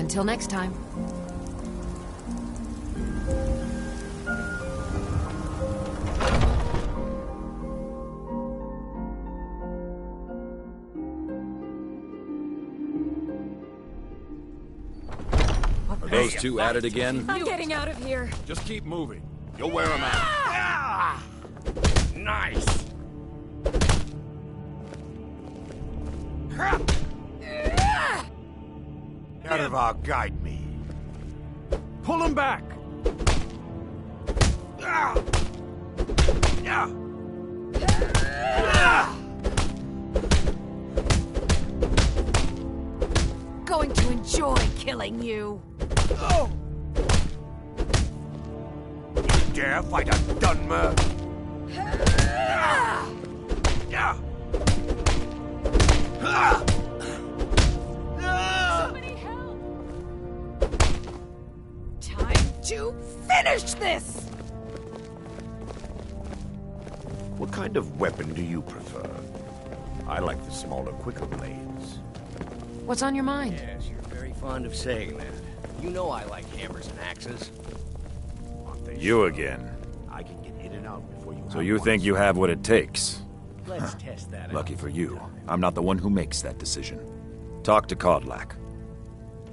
Until next time. Are those two at it again? I'm getting out of here. Just keep moving. You'll wear them out. Ah! Nice. Nerva, guide me. Pull him back. Going to enjoy killing you. You dare fight a Dunmer? Somebody help! Time to finish this! What kind of weapon do you prefer? I like the smaller, quicker blades. What's on your mind? Yes, you're very fond of saying that. You know I like hammers and axes. You again. I can get in and out before you. So you think you have what it takes? Let's test that out. Lucky for you, I'm not the one who makes that decision. Talk to Kodlak.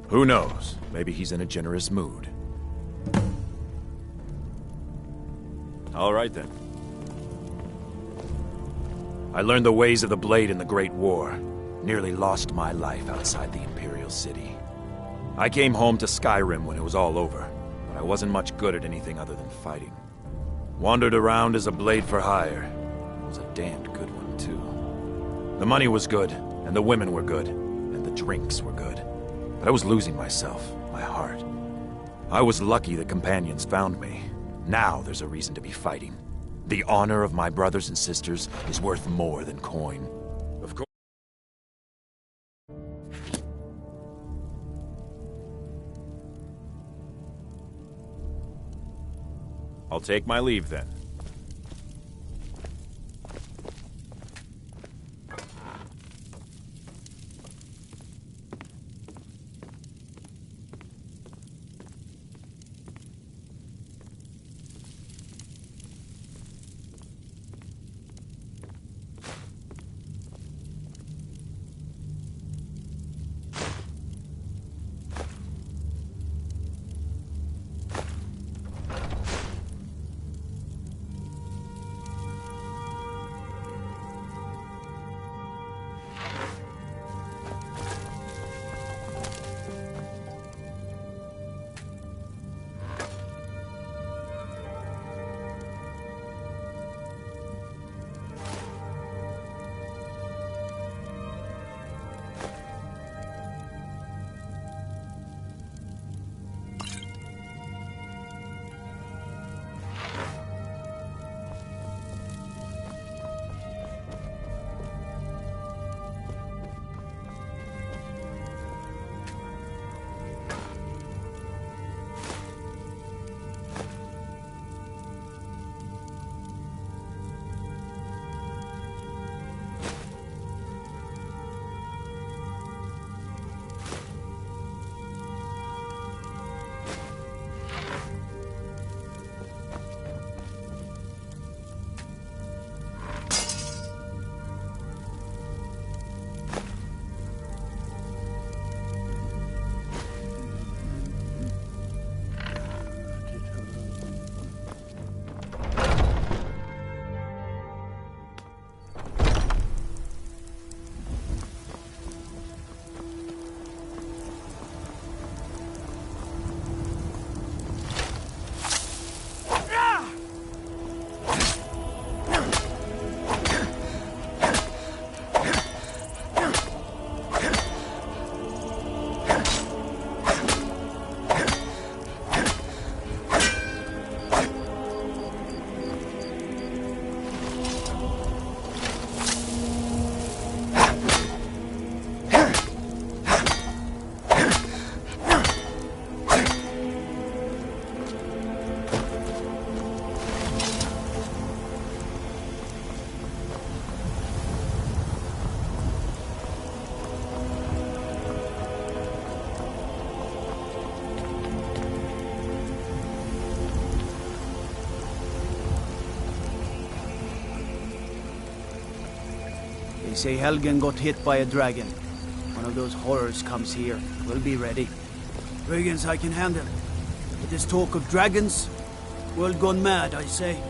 Who knows? Maybe he's in a generous mood. All right then. I learned the ways of the blade in the Great War. Nearly lost my life outside the Imperial City. I came home to Skyrim when it was all over, but I wasn't much good at anything other than fighting. Wandered around as a blade for hire. It was a damned good one, too. The money was good, and the women were good, and the drinks were good. But I was losing myself, my heart. I was lucky the companions found me. Now there's a reason to be fighting. The honor of my brothers and sisters is worth more than coin. Of course. I'll take my leave then. They say Helgen got hit by a dragon. One of those horrors comes here. We'll be ready. Brigands I can handle. With this talk of dragons, world gone mad, I say.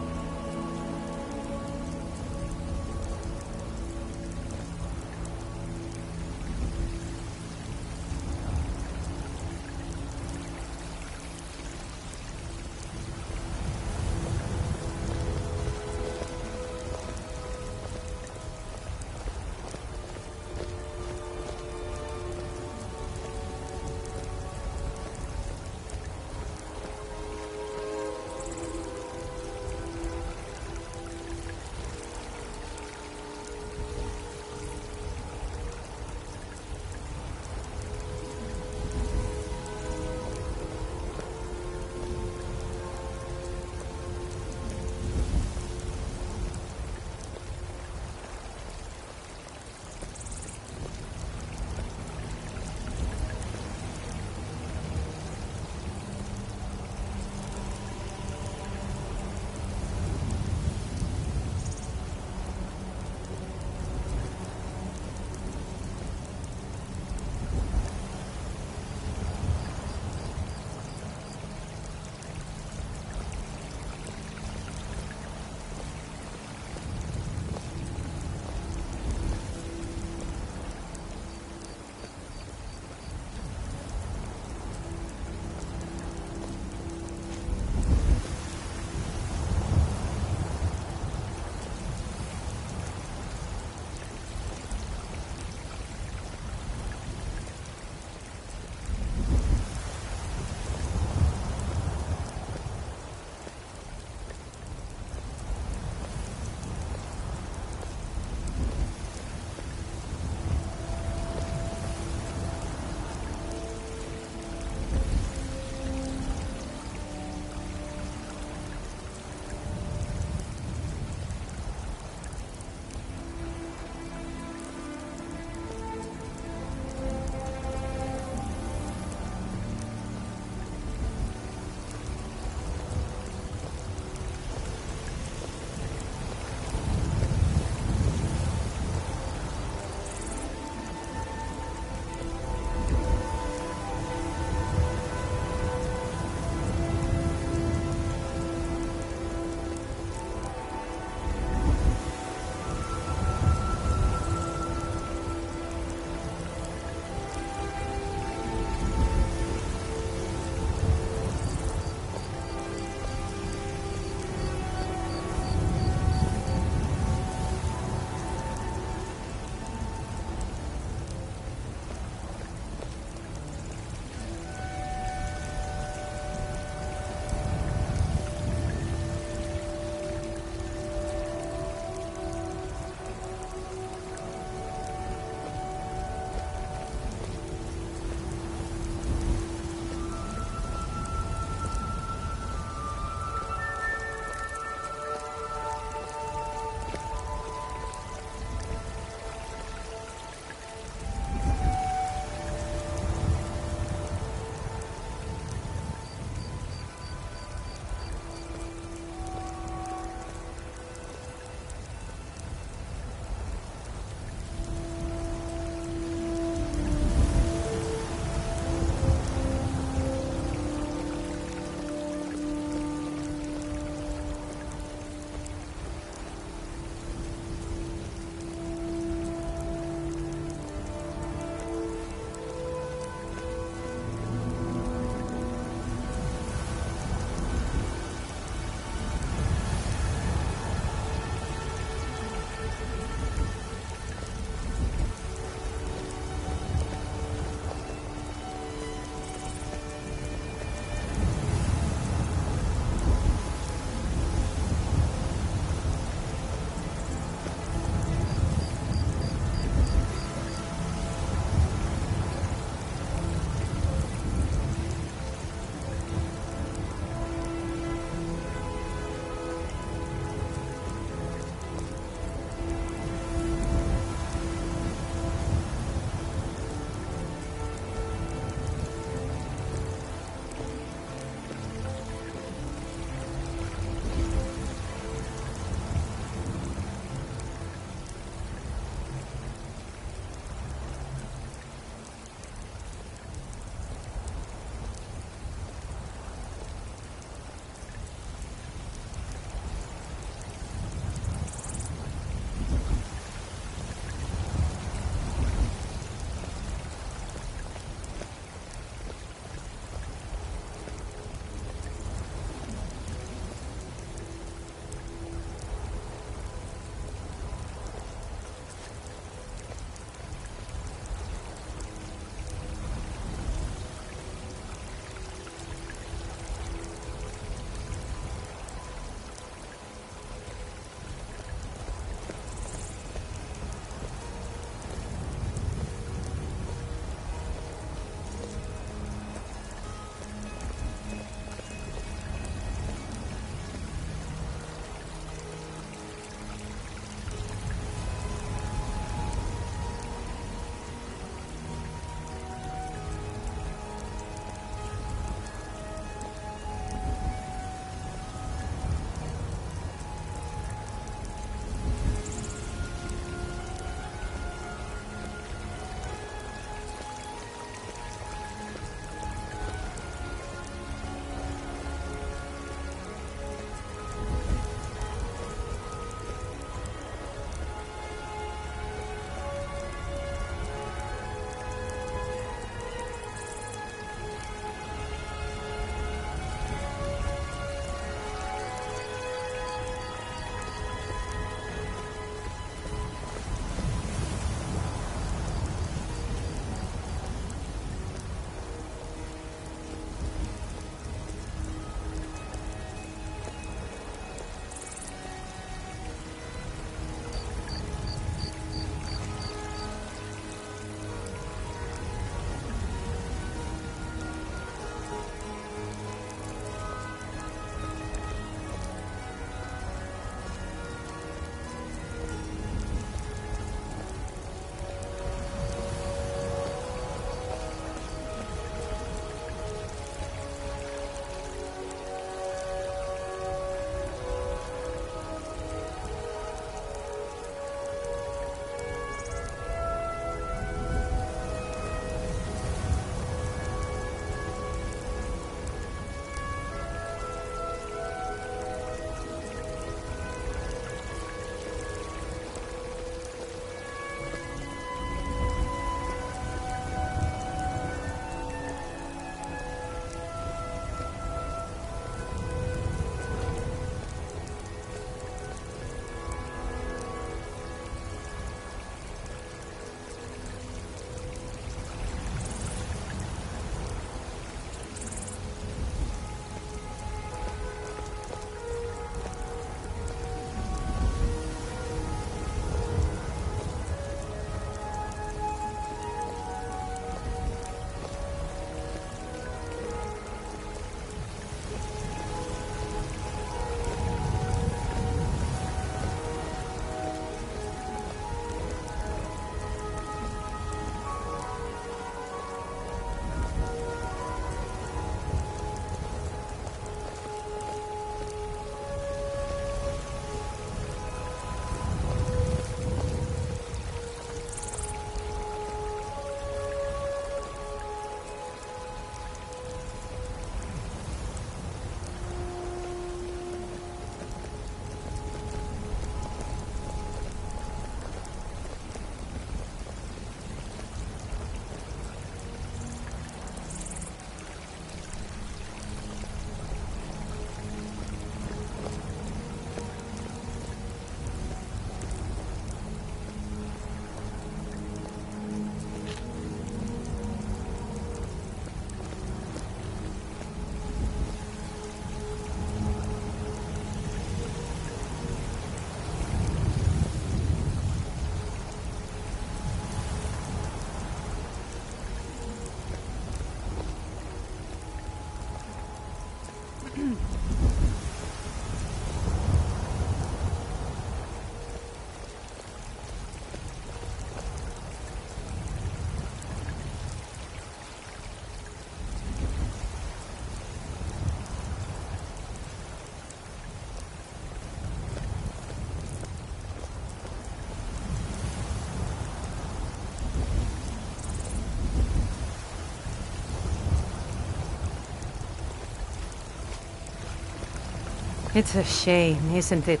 It's a shame, isn't it?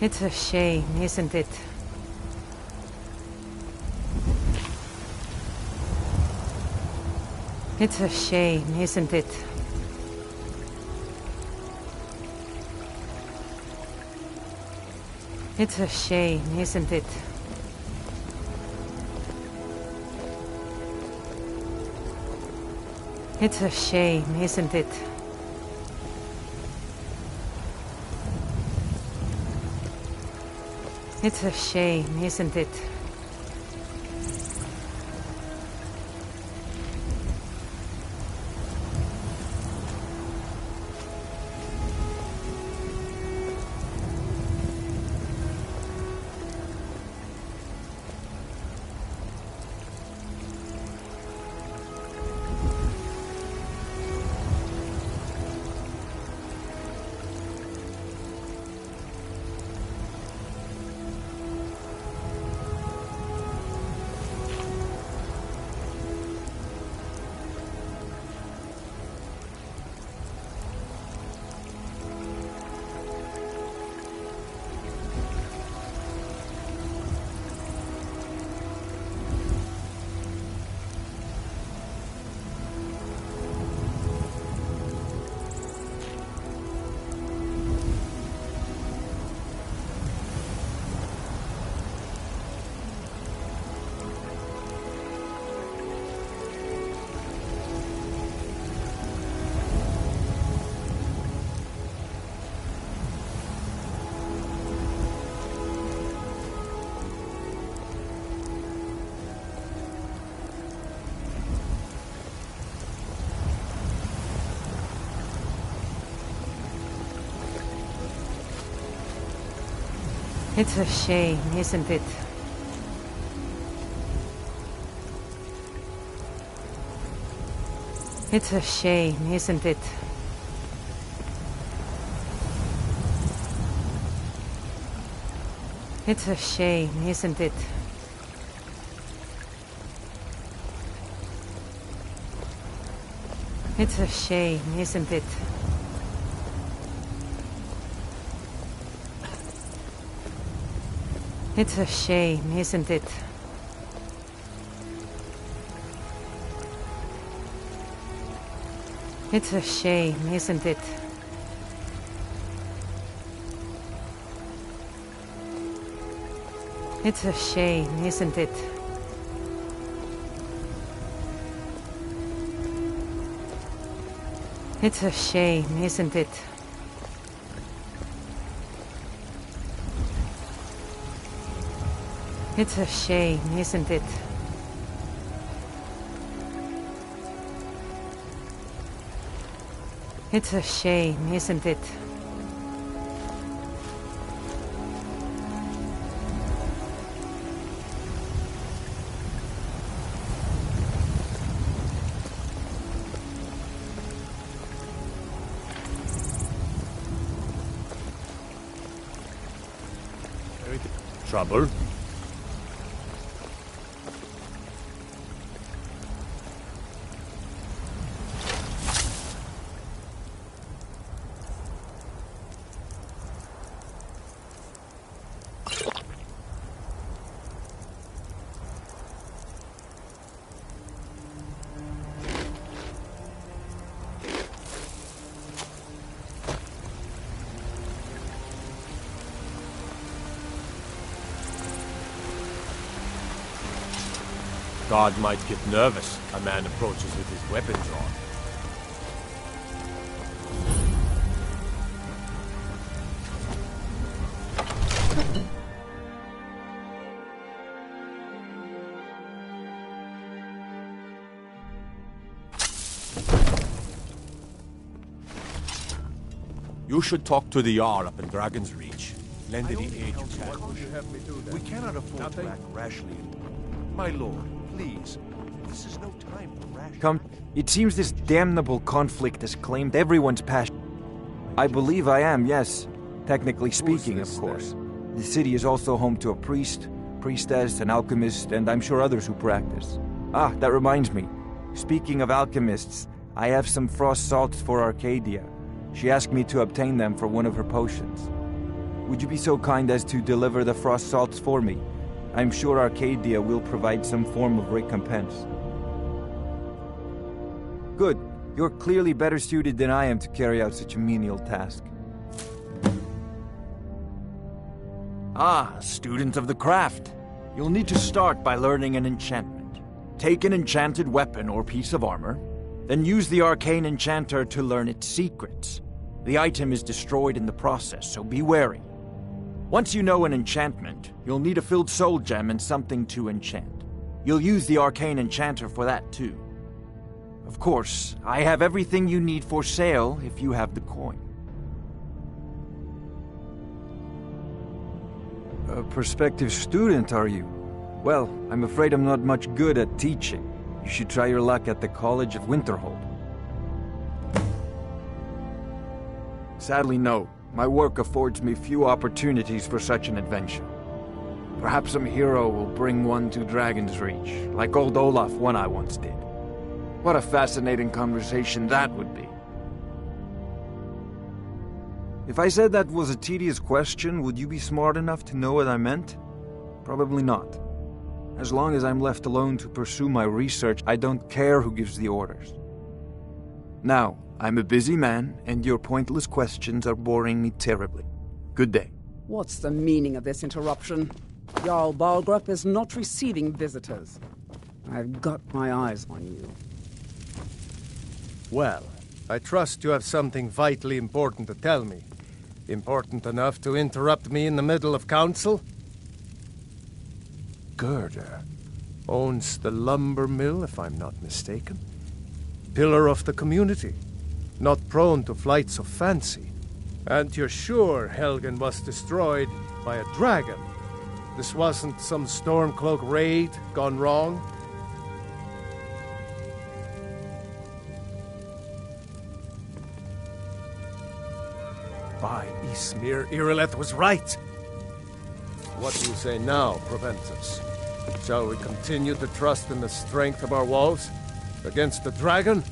It's a shame, isn't it? It's a shame, isn't it? It's a shame, isn't it? It's a shame, isn't it? It's a shame, isn't it? It's a shame, isn't it? It's a shame, isn't it? It's a shame, isn't it? It's a shame, isn't it? It's a shame, isn't it? It's a shame, isn't it? It's a shame, isn't it? It's a shame, isn't it? It's a shame, isn't it? It's a shame, isn't it? Trouble? Guard might get nervous. A man approaches with his weapon drawn. You should talk to the Jarl up in Dragon's Reach. Lend any aid you can. We cannot afford to act rashly. My lord, please. This is no time for rash. It seems this damnable conflict has claimed everyone's passion. I believe I am, yes. Technically speaking, of course. The city is also home to a priest, priestess, an alchemist, and I'm sure others who practice. Ah, that reminds me. Speaking of alchemists, I have some frost salts for Arcadia. She asked me to obtain them for one of her potions. Would you be so kind as to deliver the frost salts for me? I'm sure Arcadia will provide some form of recompense. Good. You're clearly better suited than I am to carry out such a menial task. Ah, student of the craft. You'll need to start by learning an enchantment. Take an enchanted weapon or piece of armor, then use the arcane enchanter to learn its secrets. The item is destroyed in the process, so be wary. Once you know an enchantment, you'll need a filled soul gem and something to enchant. You'll use the arcane enchanter for that too. Of course, I have everything you need for sale if you have the coin. A prospective student, are you? Well, I'm afraid I'm not much good at teaching. You should try your luck at the College of Winterhold. Sadly, no. My work affords me few opportunities for such an adventure. Perhaps some hero will bring one to Dragon's Reach, like old Olaf one I once did. What a fascinating conversation that would be. If I said that was a tedious question, would you be smart enough to know what I meant? Probably not. As long as I'm left alone to pursue my research, I don't care who gives the orders. Now, I'm a busy man, and your pointless questions are boring me terribly. Good day. What's the meaning of this interruption? Jarl Balgrup is not receiving visitors. I've got my eyes on you. Well, I trust you have something vitally important to tell me. Important enough to interrupt me in the middle of council? Girder owns the lumber mill, if I'm not mistaken. Pillar of the community, not prone to flights of fancy. And you're sure Helgen was destroyed by a dragon? This wasn't some Stormcloak raid gone wrong? By Ysmir, Irileth was right. What do you say now, Proventus? Shall we continue to trust in the strength of our walls against the dragon?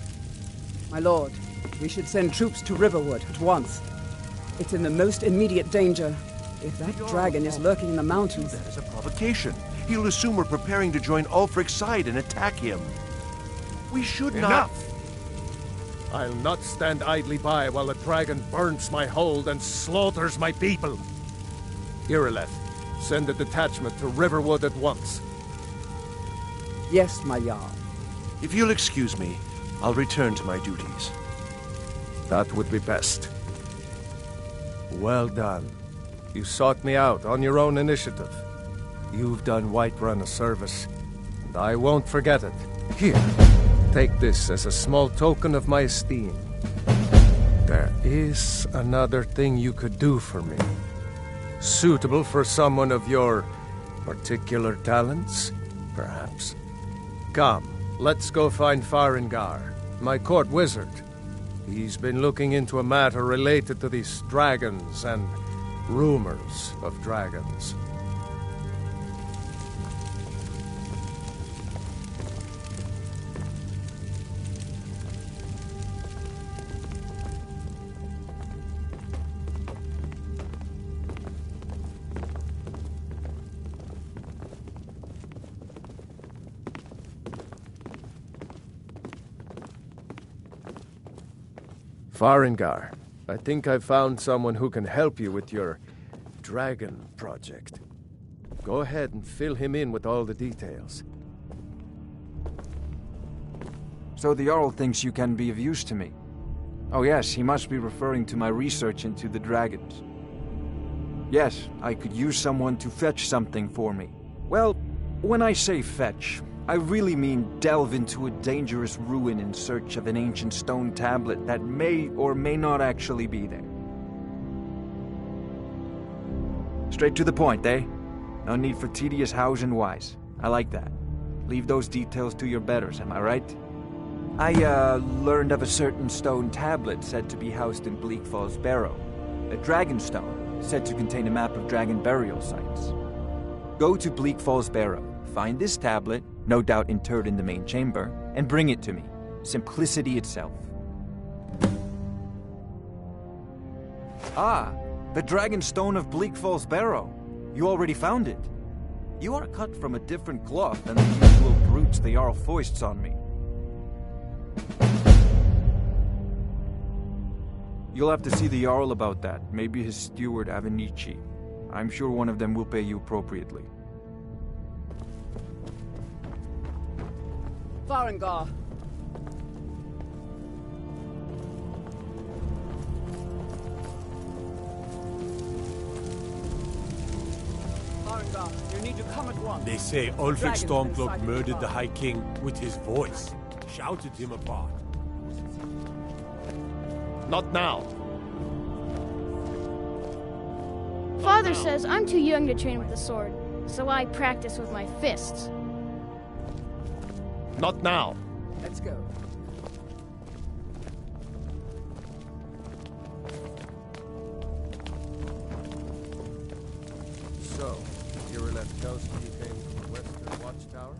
My lord, we should send troops to Riverwood at once. It's in the most immediate danger. If that dragon is lurking in the mountains... That is a provocation. He'll assume we're preparing to join Ulfric's side and attack him. We should not... Enough! I'll not stand idly by while the dragon burns my hold and slaughters my people. Irileth, send a detachment to Riverwood at once. Yes, my Jarl. If you'll excuse me, I'll return to my duties. That would be best. Well done. You sought me out on your own initiative. You've done Whiterun a service, and I won't forget it. Here, take this as a small token of my esteem. There is another thing you could do for me. Suitable for someone of your particular talents, perhaps. Come, let's go find Farengar, my court wizard. He's been looking into a matter related to these dragons and rumors of dragons. Farengar, I think I've found someone who can help you with your dragon project. Go ahead and fill him in with all the details. So the Jarl thinks you can be of use to me. Oh yes, he must be referring to my research into the dragons. Yes, I could use someone to fetch something for me. Well, when I say fetch, I really mean delve into a dangerous ruin in search of an ancient stone tablet that may or may not actually be there. Straight to the point, eh? No need for tedious hows and whys. I like that. Leave those details to your betters, am I right? I, learned of a certain stone tablet said to be housed in Bleak Falls Barrow. A dragon stone, said to contain a map of dragon burial sites. Go to Bleak Falls Barrow, find this tablet, no doubt interred in the main chamber, and bring it to me. Simplicity itself. Ah, the Dragon Stone of Bleak Falls Barrow. You already found it. You are cut from a different cloth than the usual brutes the Jarl foists on me. You'll have to see the Jarl about that, maybe his steward Avenici. I'm sure one of them will pay you appropriately. Farengar. Farengar, you need to come at once. They say Ulfric Stormcloak murdered the High King with his voice. Shouted him apart. Not now. Father says I'm too young to train with the sword, so I practice with my fists. Not now. Let's go. So, Irileth tells me you came from the Western Watchtower?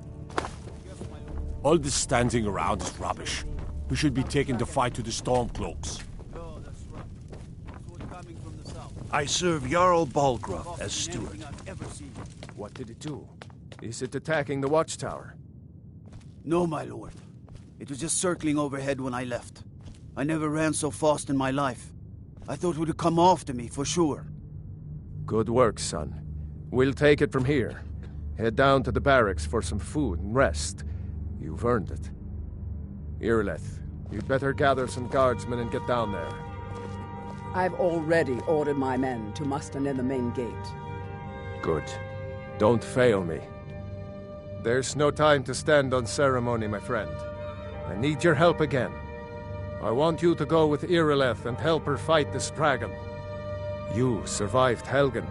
All this standing around is rubbish. We should be taking the fight to the Stormcloaks. No, that's right. Sword coming from the south. I serve Jarl Balgruuf as steward. What did it do? Is it attacking the Watchtower? No, my lord. It was just circling overhead when I left. I never ran so fast in my life. I thought it would come after me, for sure. Good work, son. We'll take it from here. Head down to the barracks for some food and rest. You've earned it. Irileth, you'd better gather some guardsmen and get down there. I've already ordered my men to muster near the main gate. Good. Don't fail me. There's no time to stand on ceremony, my friend. I need your help again. I want you to go with Irileth and help her fight this dragon. You survived Helgen,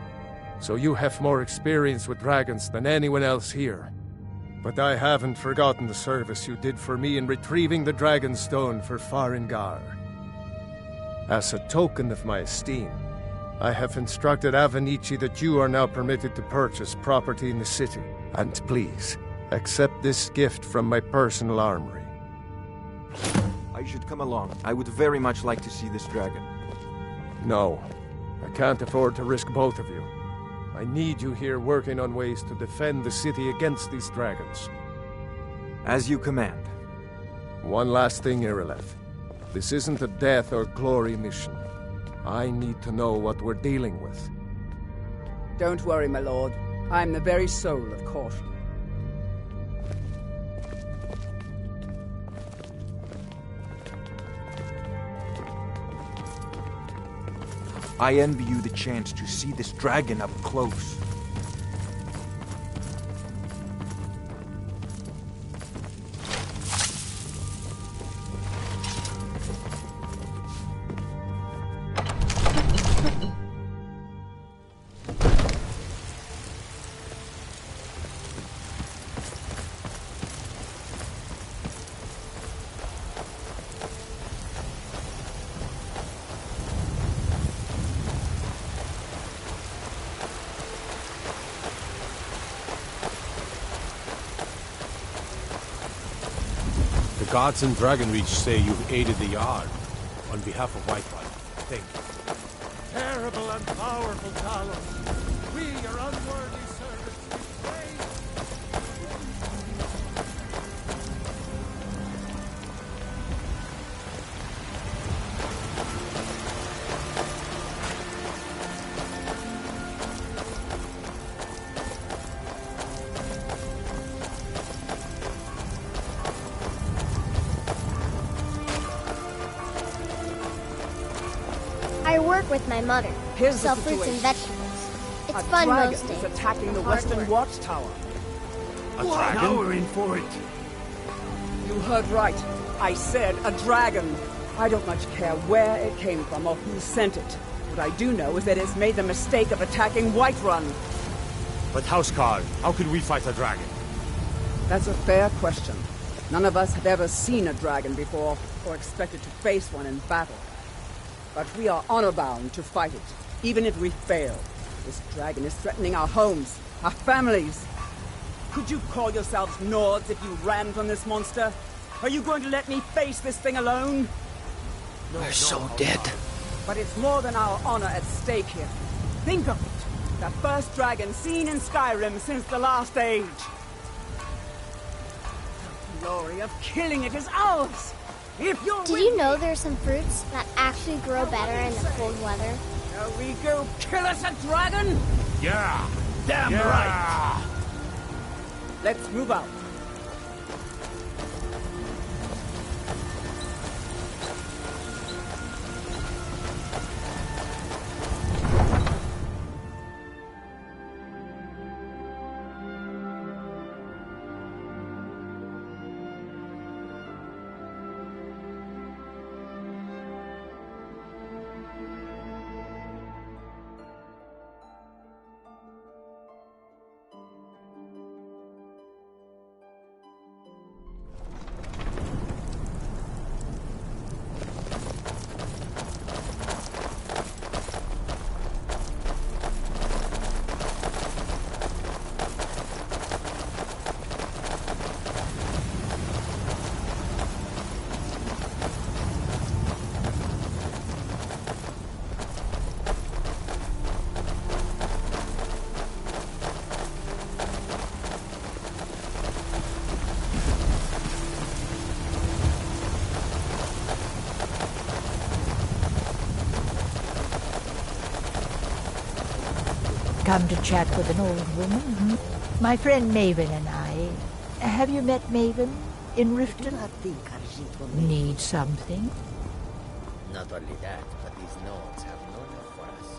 so you have more experience with dragons than anyone else here. But I haven't forgotten the service you did for me in retrieving the Dragon Stone for Farengar. As a token of my esteem, I have instructed Avenici that you are now permitted to purchase property in the city. And please, accept this gift from my personal armory. I should come along. I would very much like to see this dragon. No, I can't afford to risk both of you. I need you here working on ways to defend the city against these dragons. As you command. One last thing, Irileth. This isn't a death or glory mission. I need to know what we're dealing with. Don't worry, my lord. I'm the very soul of caution. I envy you the chance to see this dragon up close. The gods in Dragonreach say you've aided the Jarl. On behalf of Whiterun, thank you. Terrible and powerful Talos. We, your unworthy servants, I work with my mother. Here's Sell the fruits and situation. vegetables. It's A fun dragon most days. is attacking the Hard Western work. Watchtower. A dragon? Now we're in for it. You heard right. I said a dragon. I don't much care where it came from or who sent it. What I do know is that it's made the mistake of attacking Whiterun. But Housecarl, how could we fight a dragon? That's a fair question. None of us have ever seen a dragon before, or expected to face one in battle. But we are honor-bound to fight it, even if we fail. This dragon is threatening our homes, our families. Could you call yourselves Nords if you ran from this monster? Are you going to let me face this thing alone? We're so dead. But it's more than our honor at stake here. Think of it. The first dragon seen in Skyrim since the last age. The glory of killing it is ours! If you're Did you know there's some fruits that actually grow better in the cold weather? Shall we go kill us a dragon? Yeah! Damn right! Let's move out. Come to chat with an old woman, hmm? My friend Maven and I. Have you met Maven in Riften? Need something? Not only that, but these nodes have no love for us.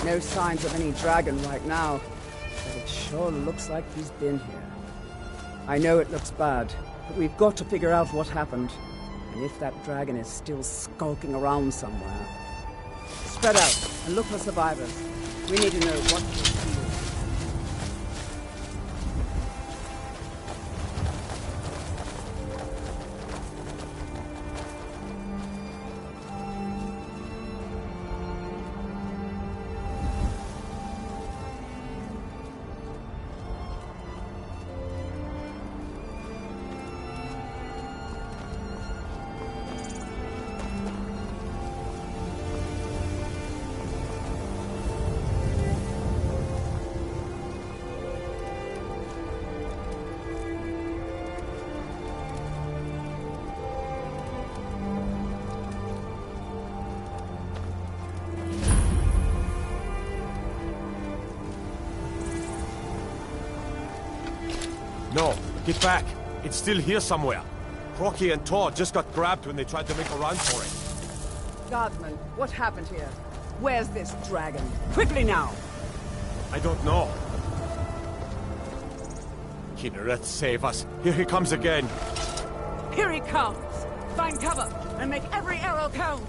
No signs of any dragon right now, but it sure looks like he's been here. I know it looks bad, but we've got to figure out what happened, and if that dragon is still skulking around somewhere. Spread out and look for survivors. We need to know what to do. No, get back. It's still here somewhere. Crocky and Todd just got grabbed when they tried to make a run for it. Guardsman, what happened here? Where's this dragon? Quickly now! I don't know. Kinneret, save us. Here he comes again. Here he comes! Find cover and make every arrow count!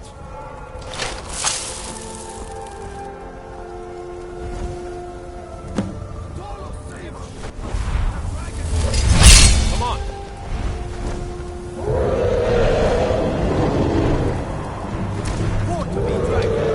Come on! Born to be dragon!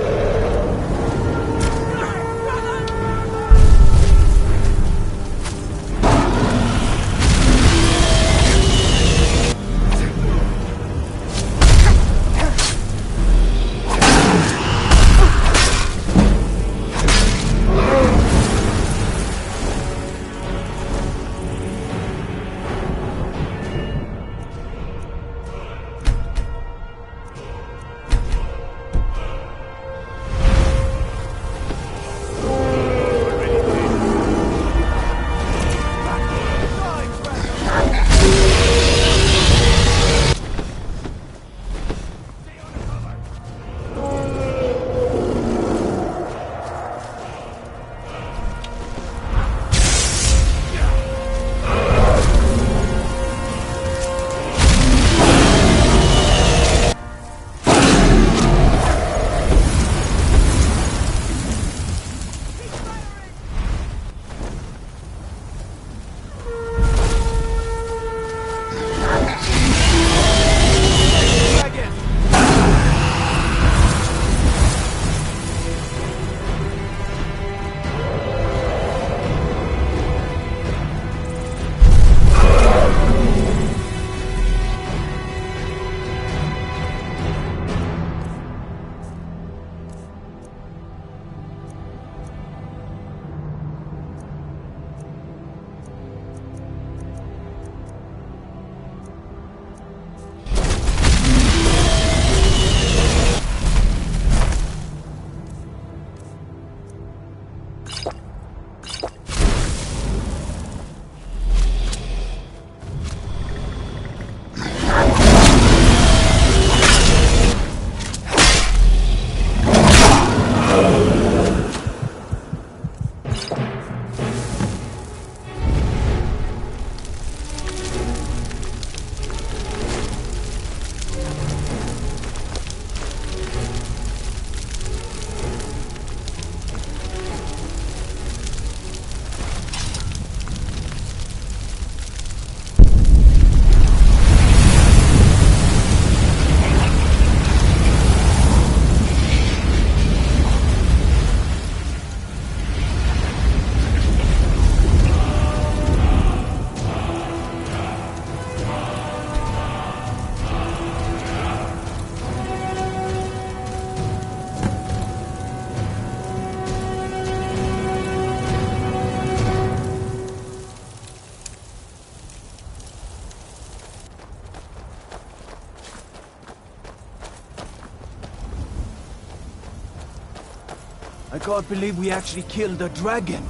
I can't believe we actually killed a dragon.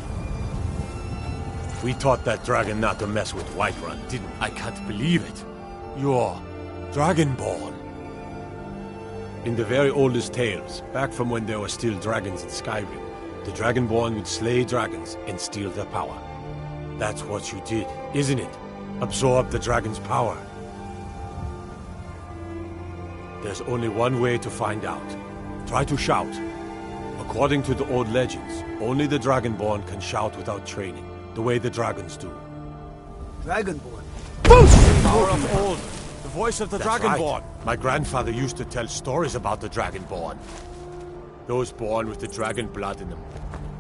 We taught that dragon not to mess with Whiterun, didn't we? I can't believe it. You're Dragonborn. In the very oldest tales, back from when there were still dragons in Skyrim, the Dragonborn would slay dragons and steal their power. That's what you did, isn't it? Absorb the dragon's power. There's only one way to find out. Try to shout. According to the old legends, only the Dragonborn can shout without training, the way the dragons do. Dragonborn? Power of old. The voice of the Dragonborn. right. My grandfather used to tell stories about the Dragonborn. Those born with the dragon blood in them.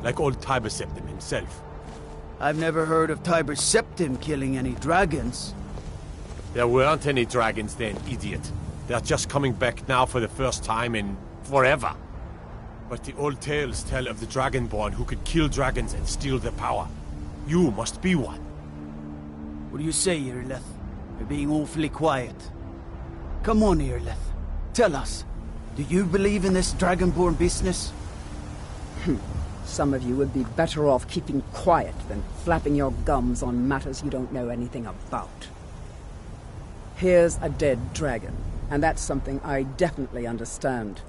Like old Tiber Septim himself. I've never heard of Tiber Septim killing any dragons. There weren't any dragons then, idiot. They're just coming back now for the first time in forever. But the old tales tell of the Dragonborn who could kill dragons and steal their power. You must be one. What do you say, Irleth? You're being awfully quiet. Come on, Irleth. Tell us. Do you believe in this Dragonborn business? Some of you would be better off keeping quiet than flapping your gums on matters you don't know anything about. Here's a dead dragon, and that's something I definitely understand.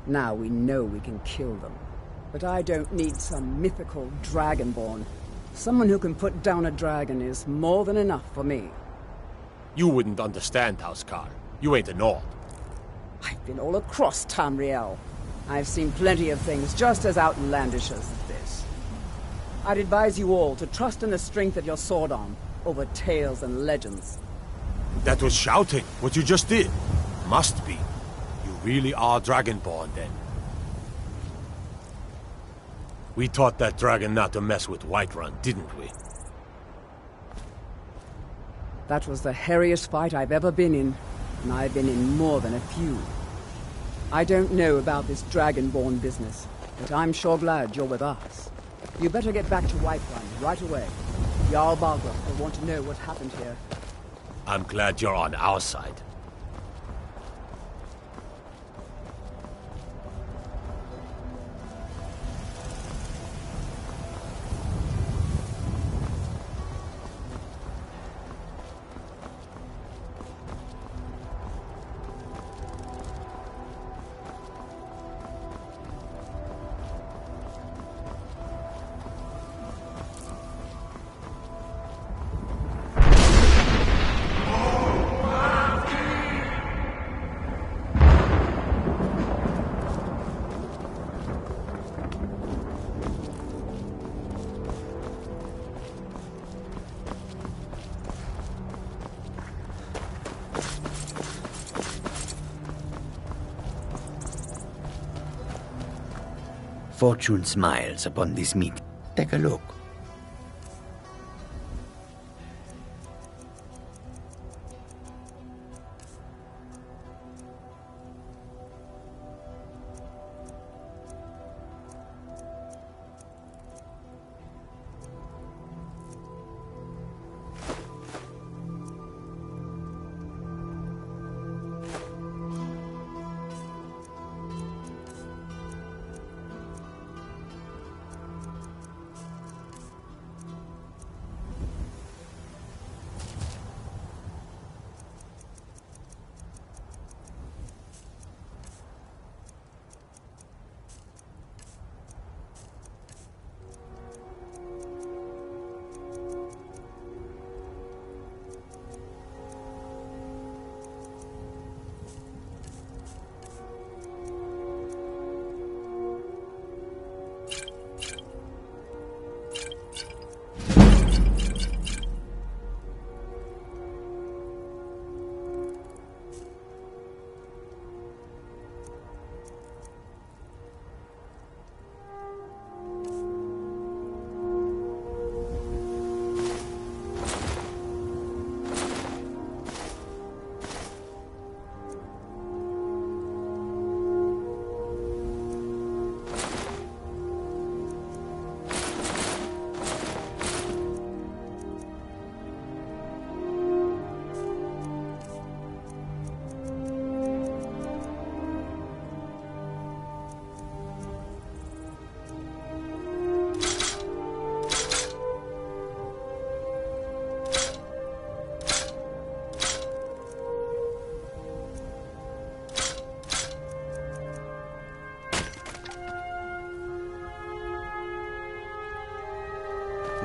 Now we know we can kill them. But I don't need some mythical Dragonborn. Someone who can put down a dragon is more than enough for me. You wouldn't understand, Housecarl. You ain't a Nord. I've been all across Tamriel. I've seen plenty of things just as outlandish as this. I'd advise you all to trust in the strength of your sword arm over tales and legends. That was shouting, what you just did. Must be. You really are Dragonborn, then. We taught that dragon not to mess with Whiterun, didn't we? That was the hairiest fight I've ever been in, and I've been in more than a few. I don't know about this Dragonborn business, but I'm sure glad you're with us. You better get back to Whiterun right away. Jarl Balgruuf will want to know what happened here. I'm glad you're on our side. Fortune smiles upon this meeting. Take a look.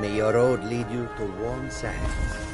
May your road lead you to warm sands.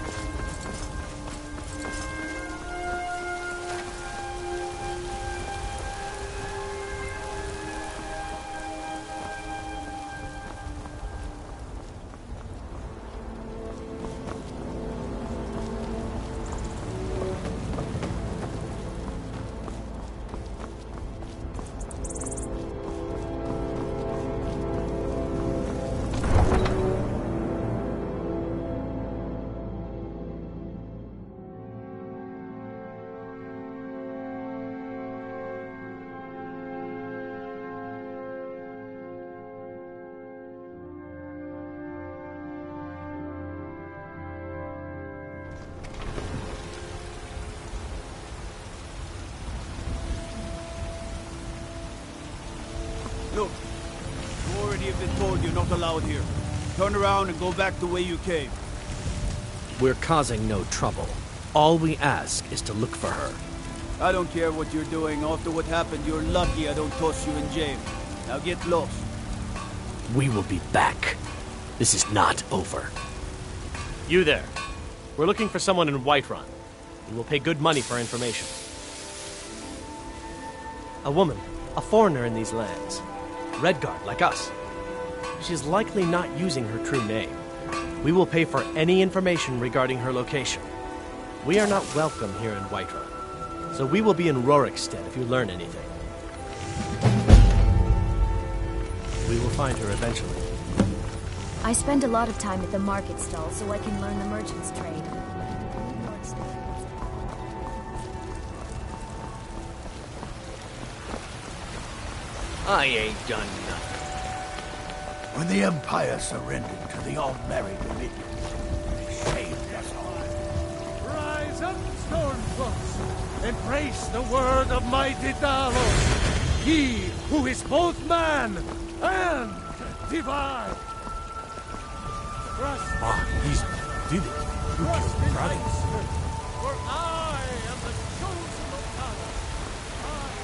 Look, you already have been told you're not allowed here. Turn around and go back the way you came. We're causing no trouble. All we ask is to look for her. I don't care what you're doing. After what happened, you're lucky I don't toss you in jail. Now get lost. We will be back. This is not over. You there. We're looking for someone in Whiterun. We will pay good money for information. A woman, a foreigner in these lands. Redguard, like us. She's likely not using her true name. We will pay for any information regarding her location. We are not welcome here in Whiterun, so we will be in Rorikstead if you learn anything. We will find her eventually. I spend a lot of time at the market stall so I can learn the merchant's trade. I ain't done nothing. When the Empire surrendered to the all-married Dominion, they shaved us all. Rise up, Stormcloaks! Embrace the word of mighty Dalos! He who is both man and divine! He's did it. You killed the dragon. For I am the chosen of Dalos.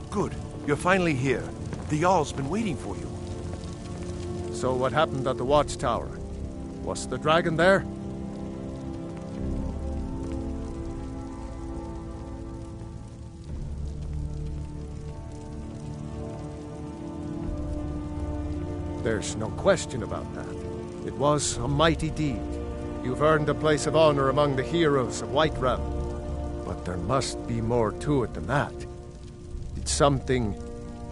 Good. You're finally here. The Jarl's been waiting for you. So what happened at the watchtower? Was the dragon there? There's no question about that. It was a mighty deed. You've earned a place of honor among the heroes of Whiterun. But there must be more to it than that. Did something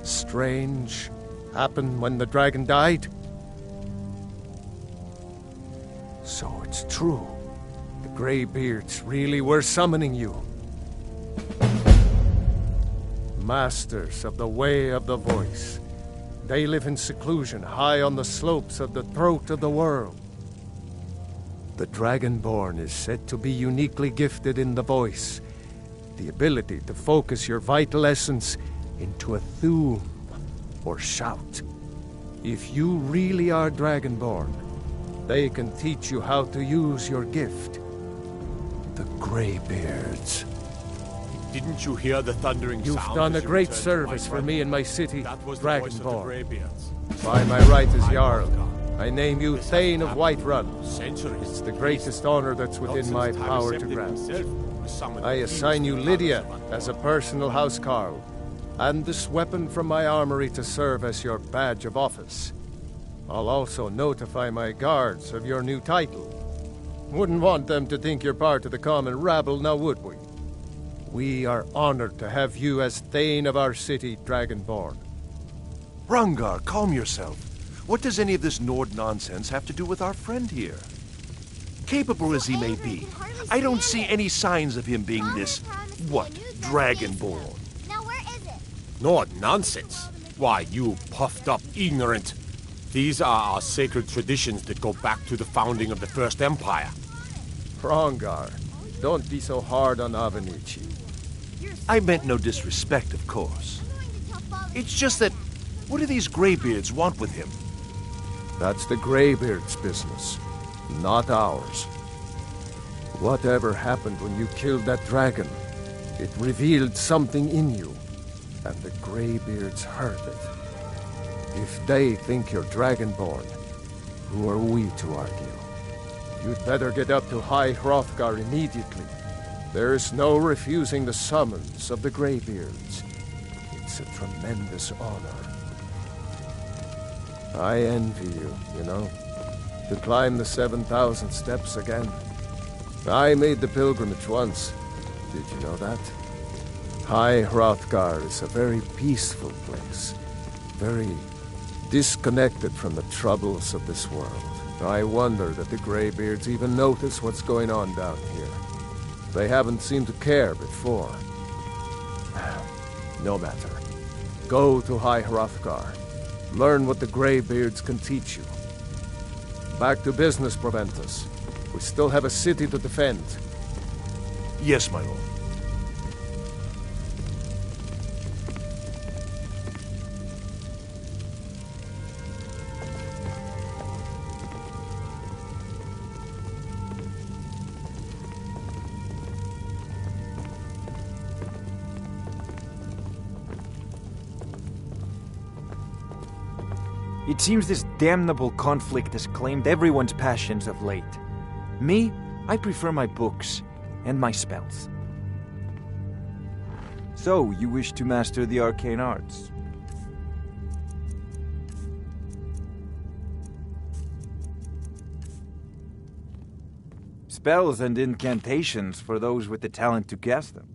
strange happen when the dragon died? So it's true. The Greybeards really were summoning you. Masters of the Way of the Voice. They live in seclusion high on the slopes of the throat of the world. The Dragonborn is said to be uniquely gifted in the voice. The ability to focus your vital essence into a thum or shout. If you really are Dragonborn, they can teach you how to use your gift. The Greybeards. Didn't you hear the thundering sound? You've done a as you great returned to service for Whiterun? me and my city, That was the voice of the Dragonborn. Greybeards. By my right as Jarl, I name you Thane of Whiterun. Centuries. It's the greatest honor that's within my power to grant. I assign you Lydia as a personal housecarl, and this weapon from my armory to serve as your badge of office. I'll also notify my guards of your new title. Wouldn't want them to think you're part of the common rabble, now would we? We are honored to have you as Thane of our city, Dragonborn. Hrongar, calm yourself. What does any of this Nord nonsense have to do with our friend here? Capable as he may be, I don't see any signs of him being this, Dragonborn. Now where is it? Nord nonsense. Why, you puffed up ignorant. These are our sacred traditions that go back to the founding of the First Empire. Hrongar, don't be so hard on Avenici. I meant no disrespect, of course. It's just that, what do these Greybeards want with him? That's the Greybeards' business, not ours. Whatever happened when you killed that dragon, it revealed something in you, and the Greybeards heard it. If they think you're Dragonborn, who are we to argue? You'd better get up to High Hrothgar immediately. There's no refusing the summons of the Greybeards. It's a tremendous honor. I envy you, you know, to climb the 7,000 steps again. I made the pilgrimage once. Did you know that? High Hrothgar is a very peaceful place. Very disconnected from the troubles of this world. I wonder that the Greybeards even notice what's going on down here. They haven't seemed to care before. No matter. Go to High Hrothgar. Learn what the Greybeards can teach you. Back to business, Proventus. We still have a city to defend. Yes, my lord. It seems this damnable conflict has claimed everyone's passions of late. Me, I prefer my books and my spells. So, you wish to master the arcane arts? Spells and incantations for those with the talent to cast them.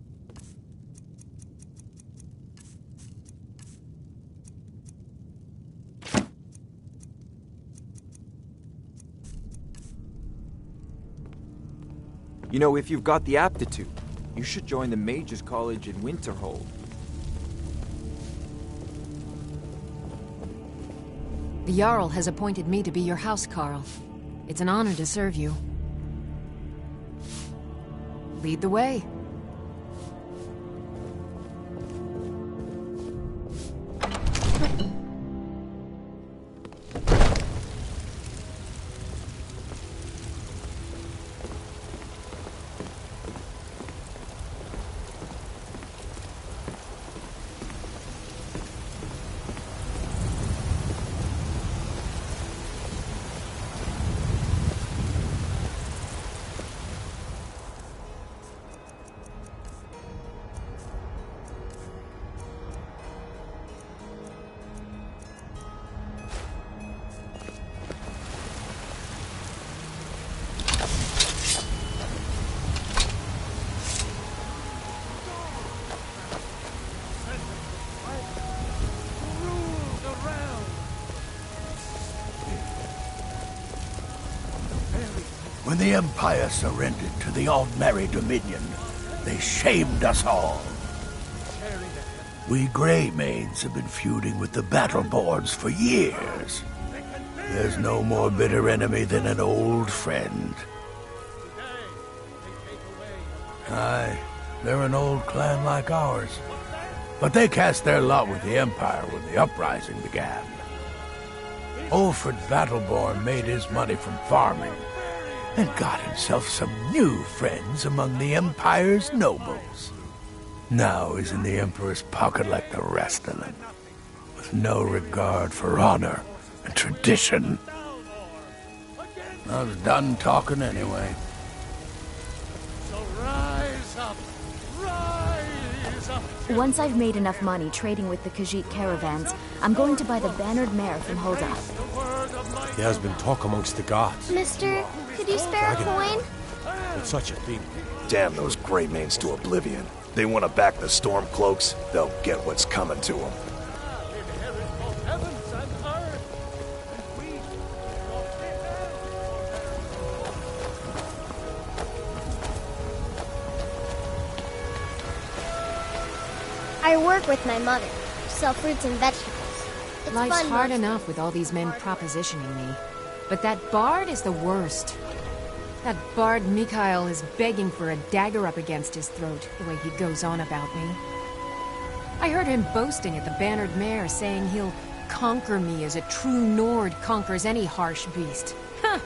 You know, if you've got the aptitude, you should join the Mages College in Winterhold. The Jarl has appointed me to be your housecarl. It's an honor to serve you. Lead the way. When the Empire surrendered to the Aldmeri Dominion, they shamed us all. We Greymaids have been feuding with the Battleborns for years. There's no more bitter enemy than an old friend. Aye, they're an old clan like ours. But they cast their lot with the Empire when the uprising began. Ulfred Battleborn made his money from farming, and got himself some new friends among the Empire's nobles. Now he's in the Emperor's pocket like the rest of them, with no regard for honor and tradition. I was done talking anyway. So rise up! Rise up! Once I've made enough money trading with the Khajiit caravans, I'm going to buy the bannered mare from Hulda. The word of my There has been talk amongst the gods. Mister, could you spare a coin? It's such a thing. Damn those Greymanes to oblivion. They want to back the Stormcloaks, they'll get what's coming to them. I work with my mother. Sell fruits and vegetables. It's Life's fun hard most enough with all these men propositioning me. But that bard is the worst. That bard Mikhail is begging for a dagger up against his throat, the way he goes on about me. I heard him boasting at the Bannered Mare, saying he'll conquer me as a true Nord conquers any harsh beast. Huh.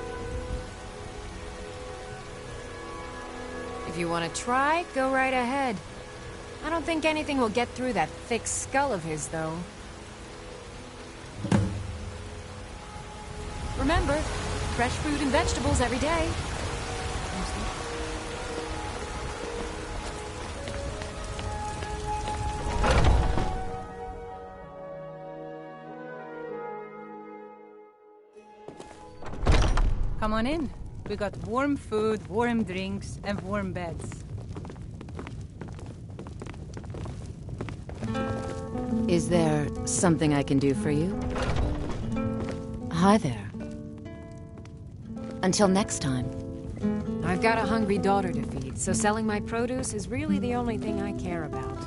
If you want to try, go right ahead. I don't think anything will get through that thick skull of his, though. Remember, fresh fruit and vegetables every day. Come on in. We got warm food, warm drinks, and warm beds. Is there something I can do for you? Hi there. Until next time. I've got a hungry daughter to feed, so selling my produce is really the only thing I care about.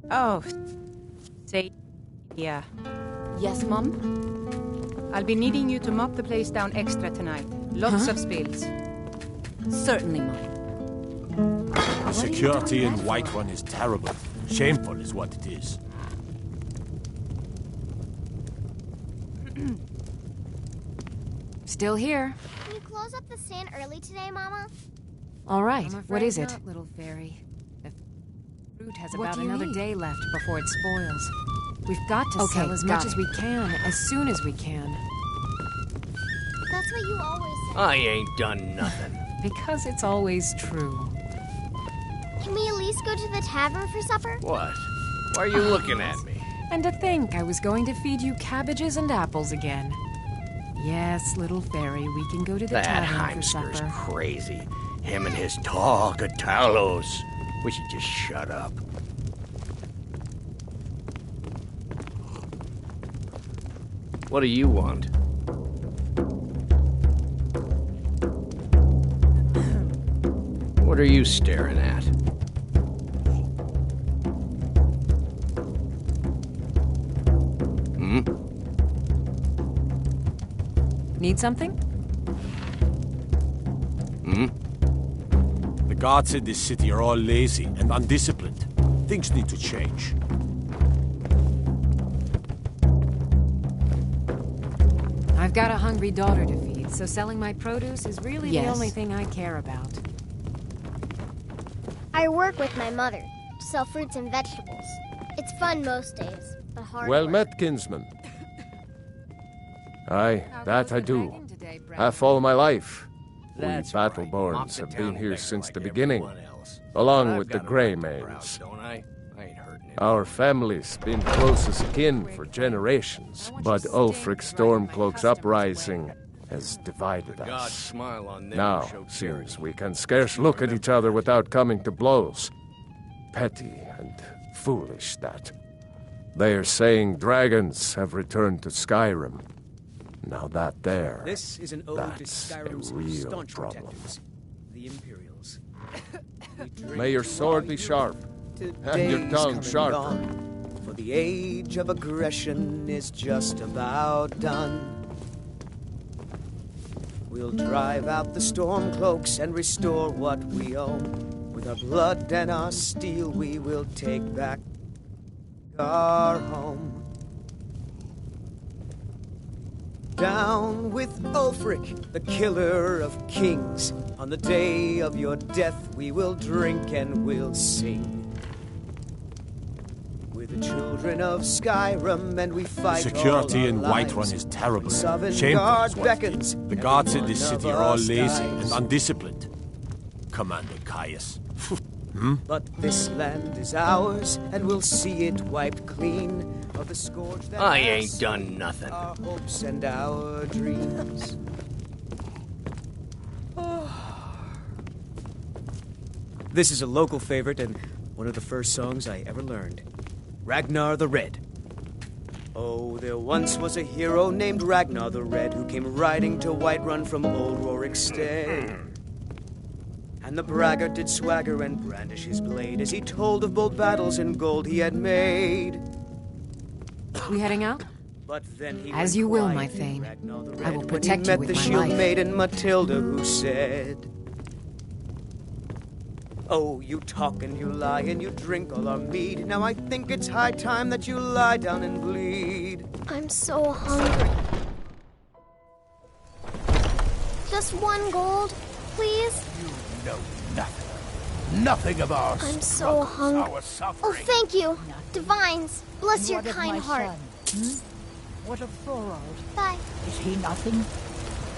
Oh, say, yeah. Yes, Mom? I'll be needing you to mop the place down extra tonight. Lots of spills. Certainly, Mom. The security in Whiterun is terrible. Shameful is what it is. Still here. Can you close up the stand early today, Mama? All right, I'm what afraid is it? not, little fairy. The fruit has What about do you another need? day left before it spoils. We've got to Okay, sell as got much as we can, as soon as we can. That's what you always say. I ain't done nothing. Because it's always true. Can we at least go to the tavern for supper? What? Why are you looking at me? And to think I was going to feed you cabbages and apples again. Yes, little fairy, we can go to the That tavern for Heimsker's supper. crazy. Him and his talk of Talos. We should just shut up. What do you want? What are you staring at? Need something? The guards in this city are all lazy and undisciplined. Things need to change. I've got a hungry daughter to feed, so selling my produce is really the Yes. only thing I care about. I work with my mother. Sell fruits and vegetables. It's fun most days, but hard Well work. met, kinsman. Aye, that I do. Half all my life. We That's Battleborns right. have been here Beggar since like the beginning, everyone else. along I've with the got a right to be Greymanes. proud, don't I? I ain't hurting Our family's been close as kin for generations, but Ulfric Stormcloak's uprising has divided God's us. smile on them Now, will show seems we can scarce look at each other without coming to blows. Petty and foolish, that. They are saying dragons have returned to Skyrim. Now that there, This is an ode to that's a Skyrim's real staunch problem. protectors, the Imperials. May your sword be sharp, and your tongue sharper. For the age of aggression is just about done. We'll drive out the Stormcloaks and restore what we own. With our blood and our steel, we will take back our home. Down with Ulfric, the killer of kings. On the day of your death, we will drink and we'll sing. We're the children of Skyrim, and we fight. Security all in our Whiterun lives. is terrible. Sovngarde Shameful is what it beckons, is. The guards in every this one city of are all us lazy dies. and undisciplined. Commander Caius. But this land is ours, and we'll see it wiped clean of the scourge that I has ain't done nothing. our hopes and our dreams. This is a local favorite and one of the first songs I ever learned. Ragnar the Red. Oh, there once was a hero named Ragnar the Red who came riding to Whiterun from old Rorikstead. And the braggart did swagger and brandish his blade as he told of bold battles and gold he had made. We heading out? But then he As went you will, quiet, my Thane. Ragnar the I Red, will when protect he you met with the my shield life. maiden Matilda, who said, "Oh, you talk and you lie and you drink all our mead. Now I think it's high time that you lie down and bleed." I'm so hungry. Just 1 gold, please? You know nothing. Nothing of our I'm so struggles, hungry. our suffering. Oh, thank you. Divines, bless your What of kind my heart. son? What of Thorold? Bye. Is he nothing?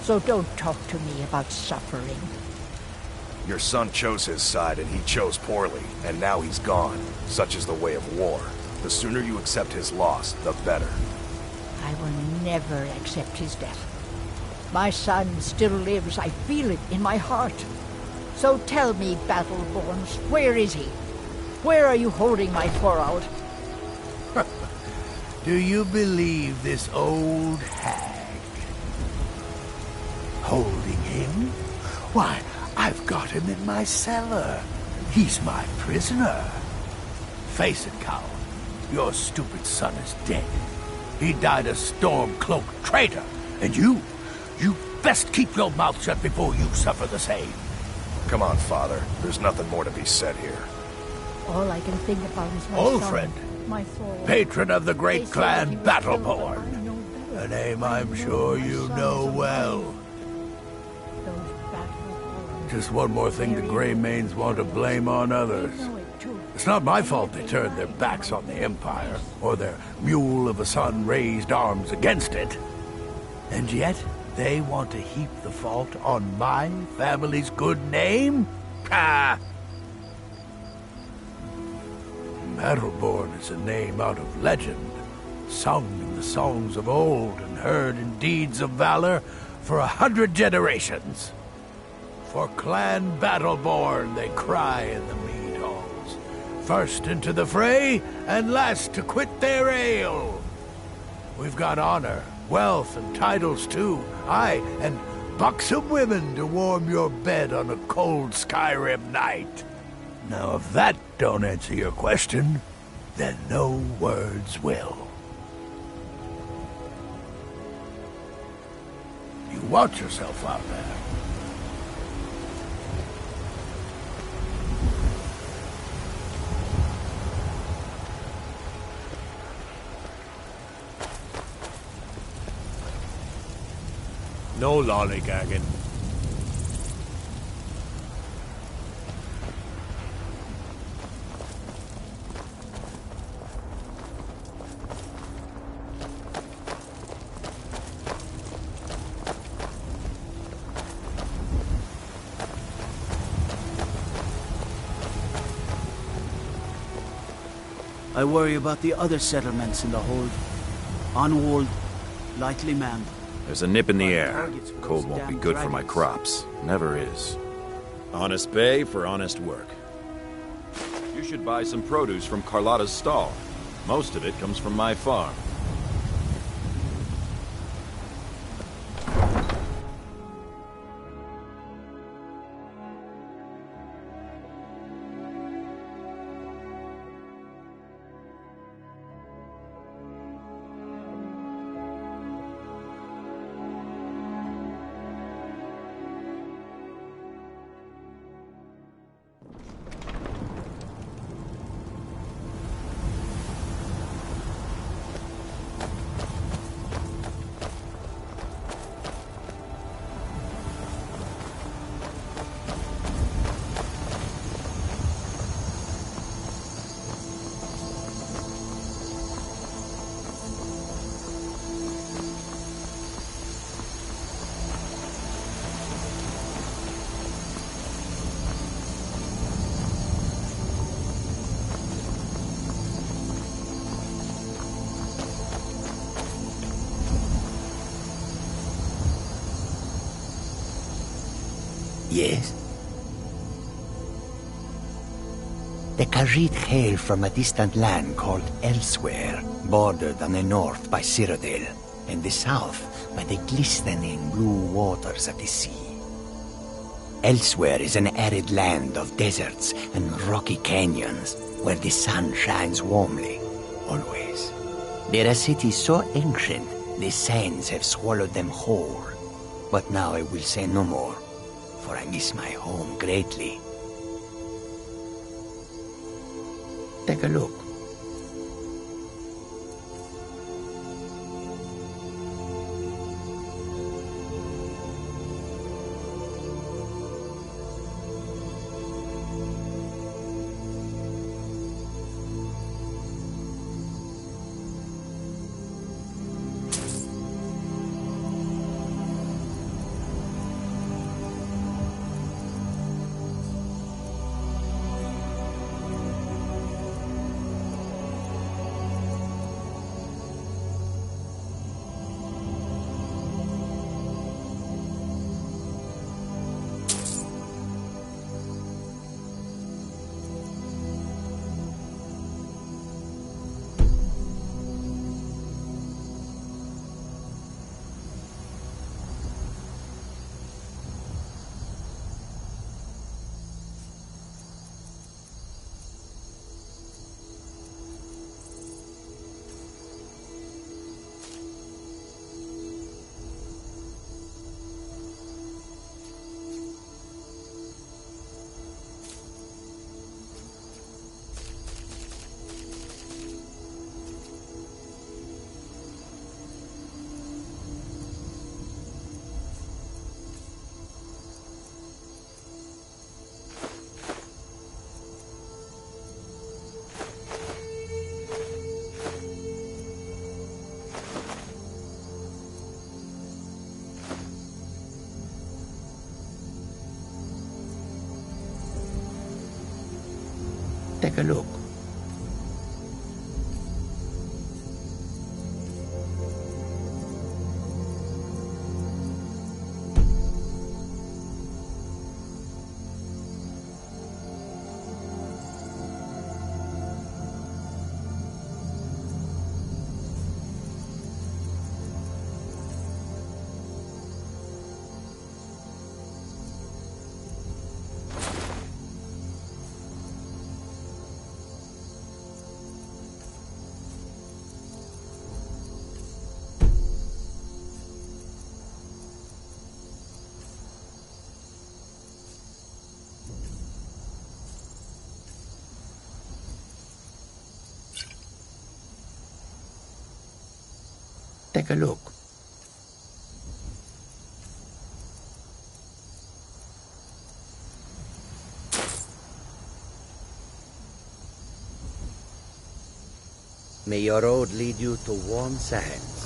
So don't talk to me about suffering. Your son chose his side, and he chose poorly, and now he's gone. Such is the way of war. The sooner you accept his loss, the better. I will never accept his death. My son still lives. I feel it in my heart. So tell me, Battleborns, where is he? Where are you holding my Thorold? Do you believe this old hag? Holding him? Why, I've got him in my cellar. He's my prisoner. Face it, coward. Your stupid son is dead. He died a storm-cloaked traitor. And you best keep your mouth shut before you suffer the same. Come on, Father. There's nothing more to be said here. All I can think about is my Old son, friend. my Thorold. Patron of the They great say clan he was killed, but I Battleborn. know better. A name I'm sure you know well. Those Battleborns. Just one more thing the Greymanes want to blame on others. It's not my fault they turned their backs on the Empire, or their mule of a son raised arms against it. And yet, they want to heap the fault on my family's good name? Ah! Battleborn is a name out of legend, sung in the songs of old and heard in deeds of valor for 100 generations. For Clan Battleborn they cry in the mead halls, first into the fray and last to quit their ale. We've got honor, wealth, and titles too, aye, and buxom women to warm your bed on a cold Skyrim night. Now, if that don't answer your question, then no words will. You watch yourself out there. No lollygagging. I worry about the other settlements in the hold. Unwalled, lightly manned. There's a nip in the air. Cold won't be good for my crops. Never is. Honest pay for honest work. You should buy some produce from Carlotta's stall. Most of it comes from my farm. Yes? The Khajiit hail from a distant land called Elsewhere, bordered on the north by Cyrodiil, and the south by the glistening blue waters of the sea. Elsewhere is an arid land of deserts and rocky canyons, where the sun shines warmly, always. They're a city so ancient, the sands have swallowed them whole. But now I will say no more, for I miss my home greatly. Take a look. Take a look. Take a look. May your road lead you to warm sands.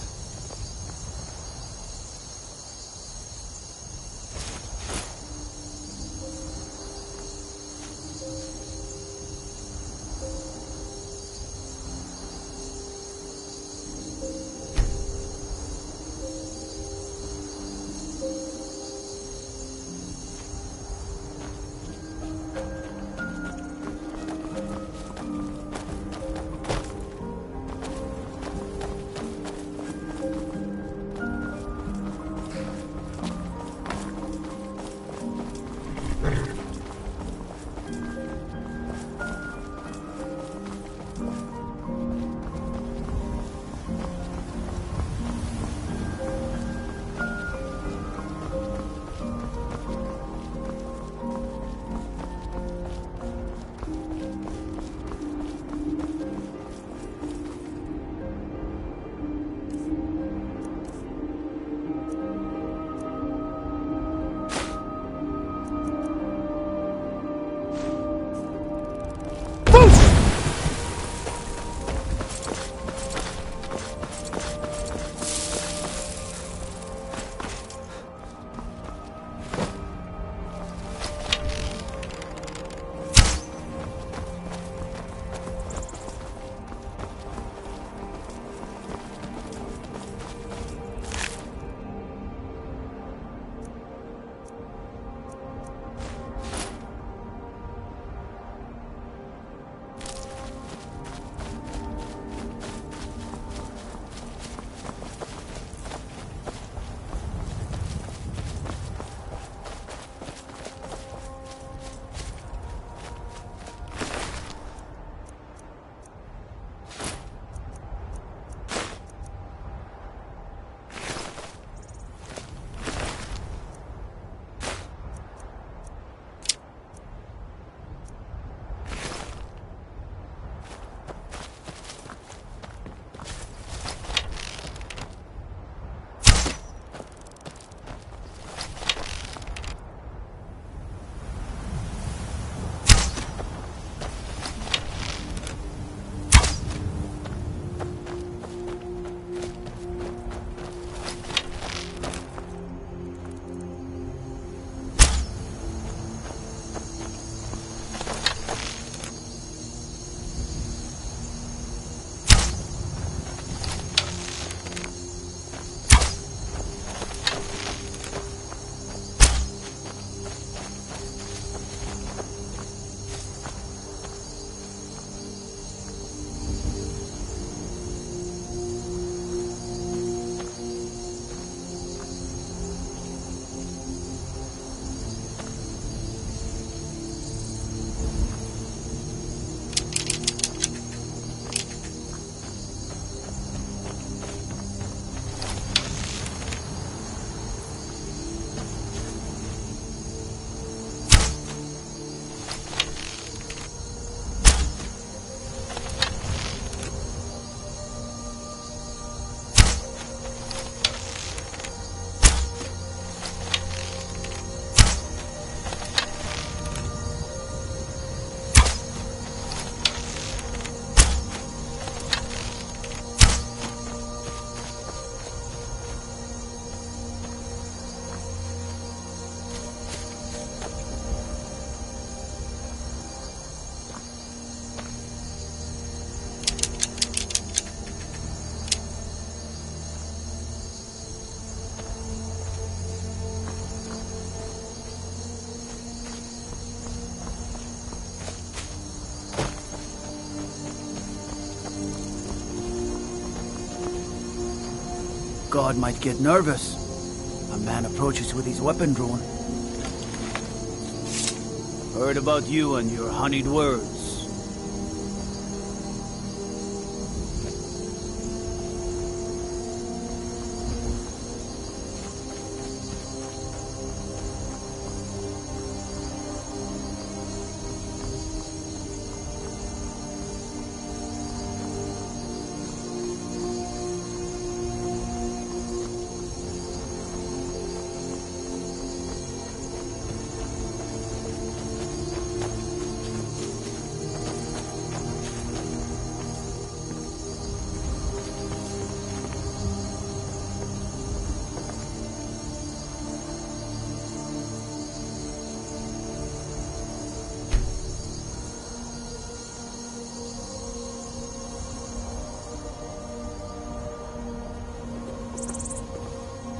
guard might get nervous. A man approaches with his weapon drawn. Heard about you and your honeyed words.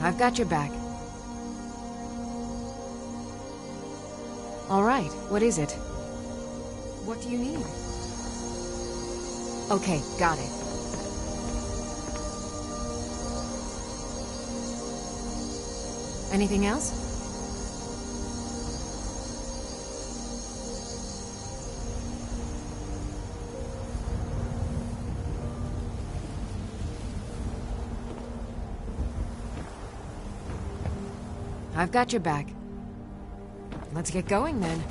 I've got your back. All right, what is it? What do you need? Okay, got it. Anything else? I've got your back. Let's get going then.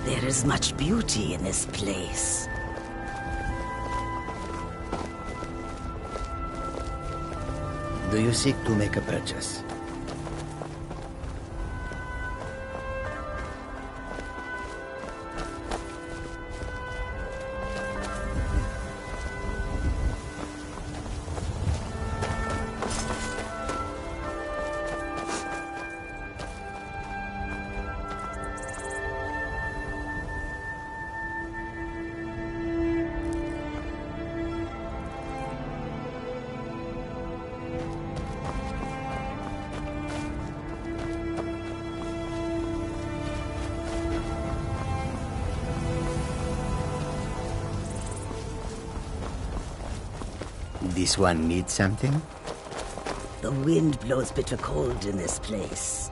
There is much beauty in this place. Do you seek to make a purchase? This one needs something? The wind blows bitter cold in this place.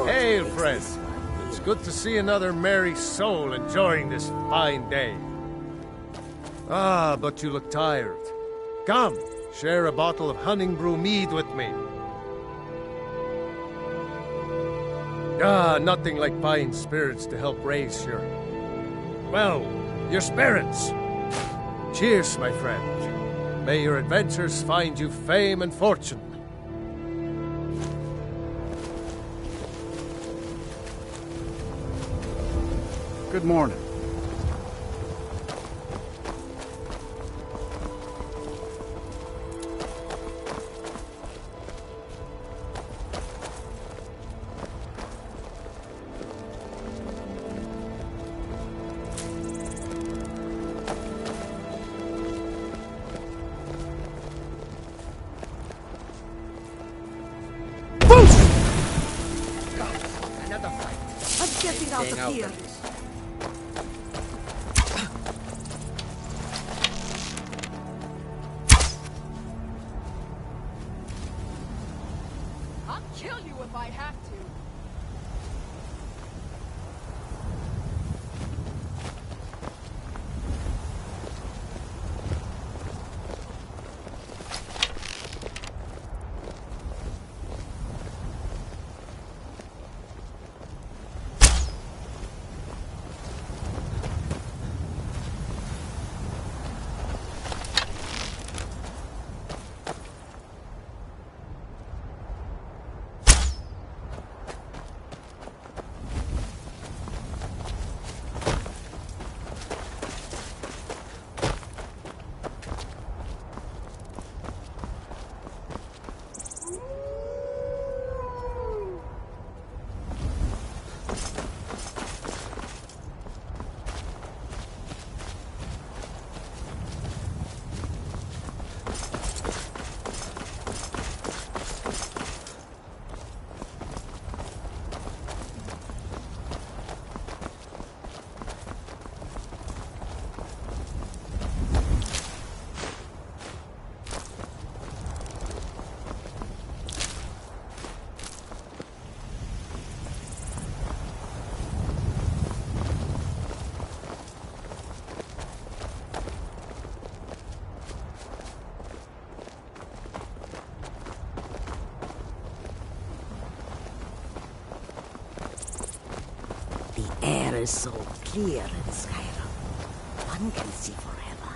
Hail, friend. It's good to see another merry soul enjoying this fine day. Ah, but you look tired. Come, share a bottle of Honningbrew mead with me. Ah, nothing like fine spirits to help raise your spirits. Cheers, my friend. May your adventures find you fame and fortune. Good morning. Another fight. I'm getting out of here. I'll kill you if I have to. The air is so clear in Skyrim. One can see forever.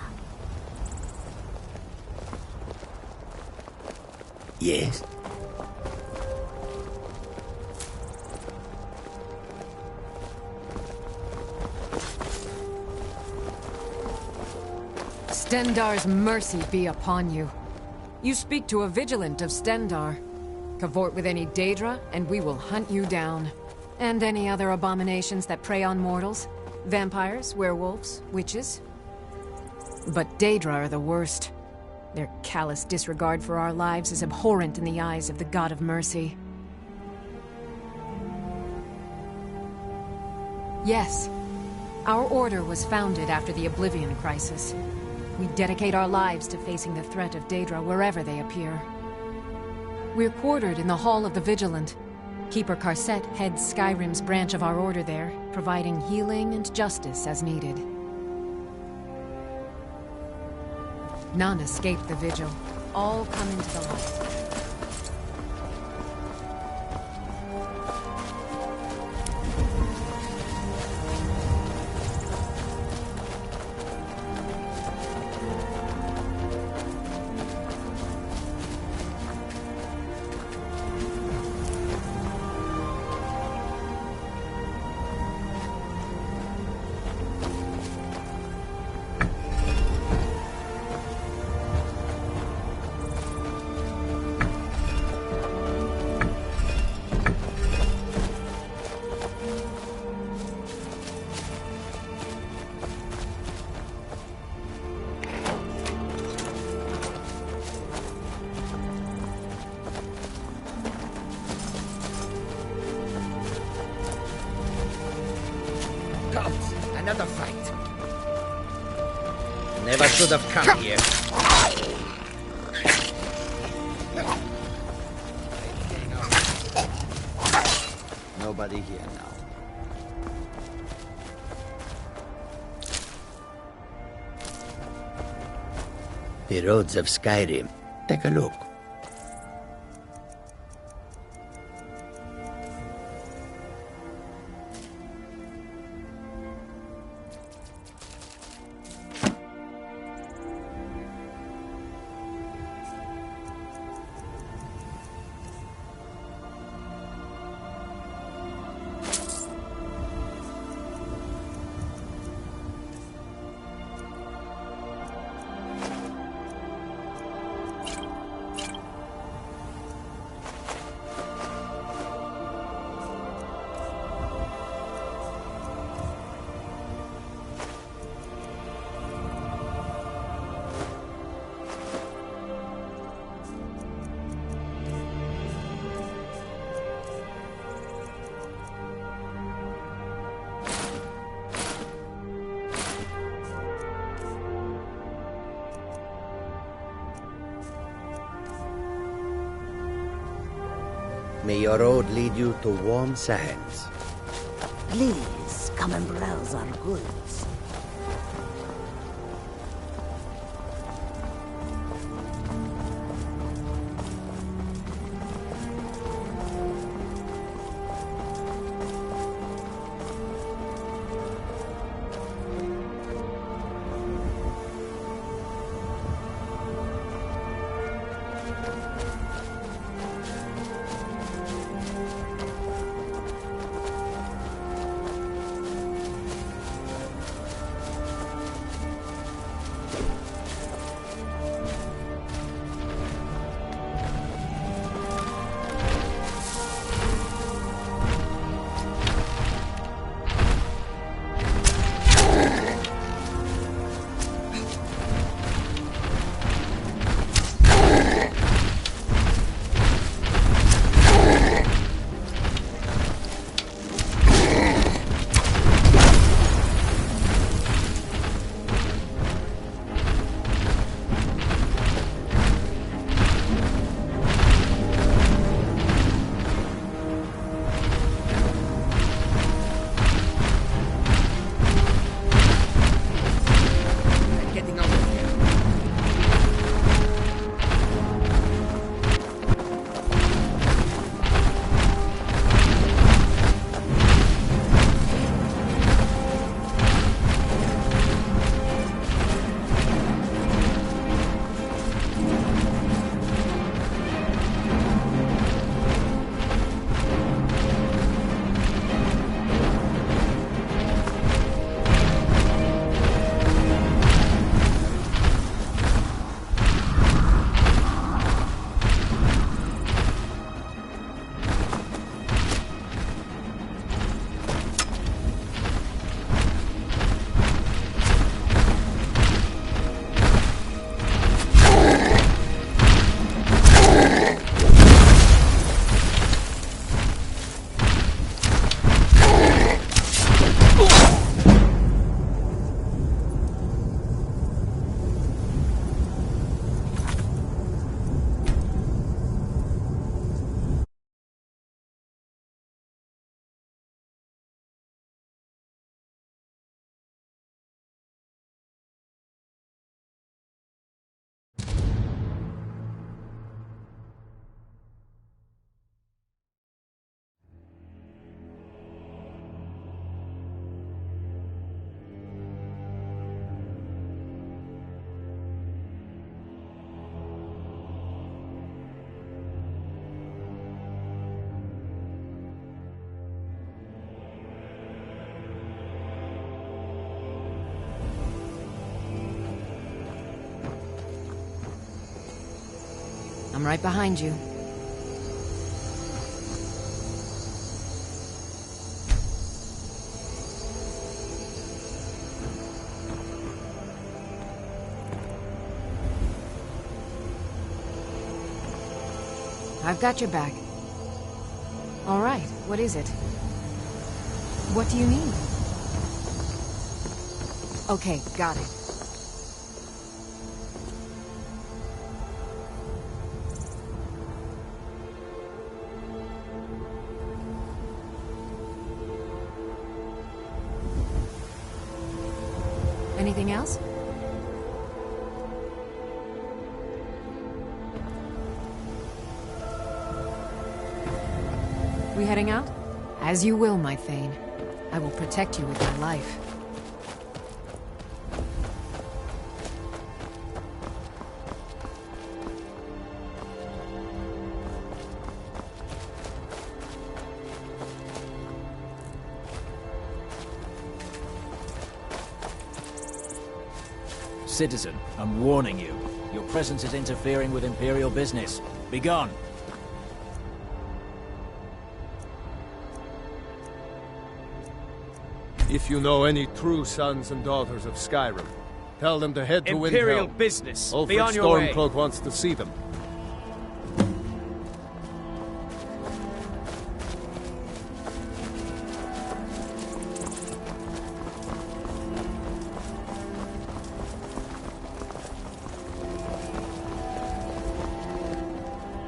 Yes? Stendar's mercy be upon you. You speak to a vigilant of Stendar. Cavort with any Daedra, and we will hunt you down. And any other abominations that prey on mortals. Vampires, werewolves, witches. But Daedra are the worst. Their callous disregard for our lives is abhorrent in the eyes of the God of Mercy. Yes. Our order was founded after the Oblivion Crisis. We dedicate our lives to facing the threat of Daedra wherever they appear. We're quartered in the Hall of the Vigilant. Keeper Karset heads Skyrim's branch of our order there, providing healing and justice as needed. None escape the vigil. All come into the light. Another fight. Never should have come here. Nobody here now. The roads of Skyrim. Take a look. May your road lead you to warm sands. Please, come and browse our goods. I'm right behind you. I've got your back. All right, what is it? What do you need? Okay, got it. Anything else? We heading out? As you will, my Thane. I will protect you with my life. Citizen, I'm warning you. Your presence is interfering with Imperial business. Be gone. If you know any true sons and daughters of Skyrim, tell them to head to Windhelm. Imperial business. Ulfric Be on your way. Stormcloak wants to see them.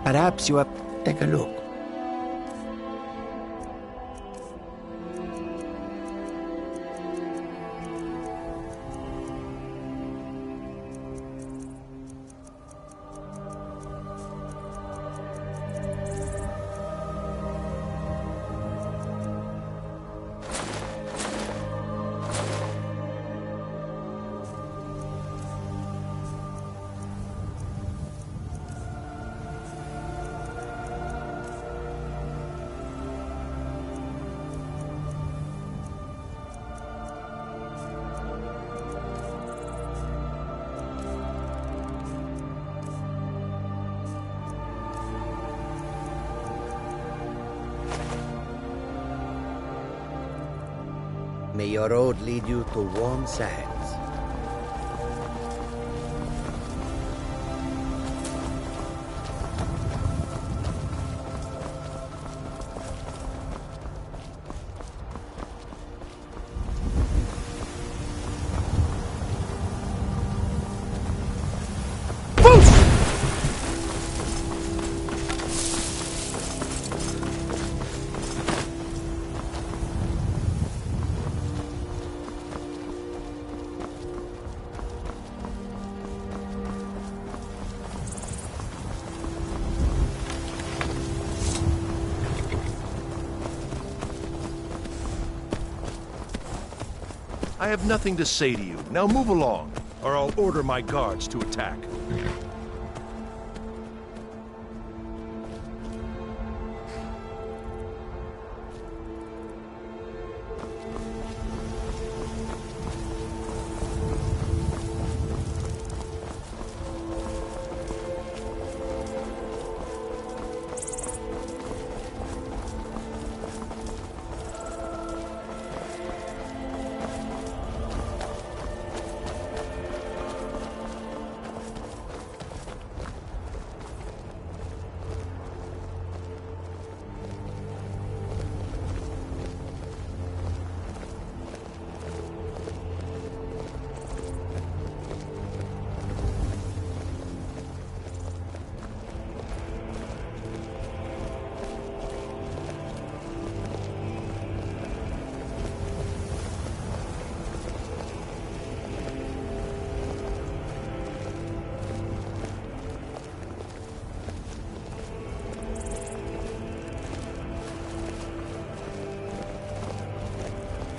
Perhaps you have... Take a look. May your road lead you to warm sands. I have nothing to say to you. Now move along, or I'll order my guards to attack.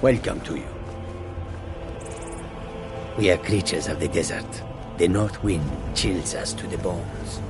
Welcome to you. We are creatures of the desert. The north wind chills us to the bones.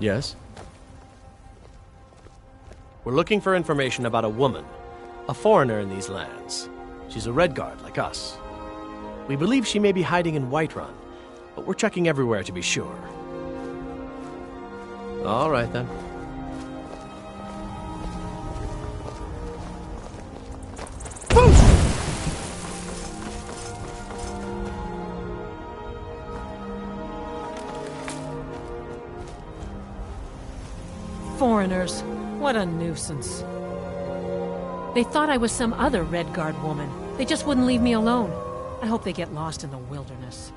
Yes? We're looking for information about a woman, a foreigner in these lands. She's a Redguard like us. We believe she may be hiding in Whiterun, but we're checking everywhere to be sure. All right, then. Foreigners. What a nuisance. They thought I was some other Redguard woman. They just wouldn't leave me alone. I hope they get lost in the wilderness.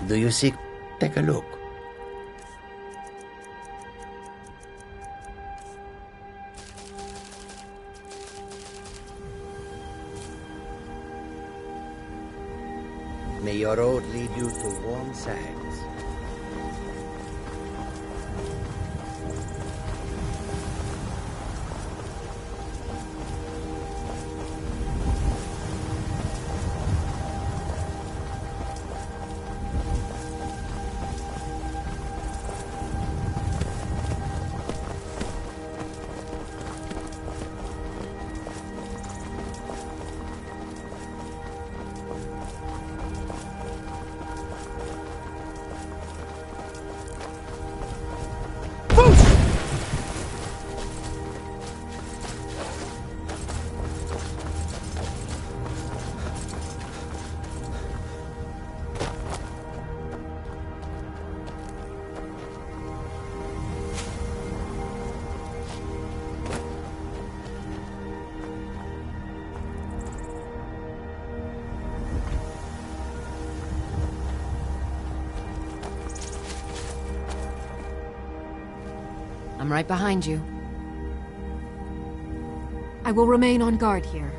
Do you see? Take a look. May your road lead you to warm sands. I'm right behind you. I will remain on guard here.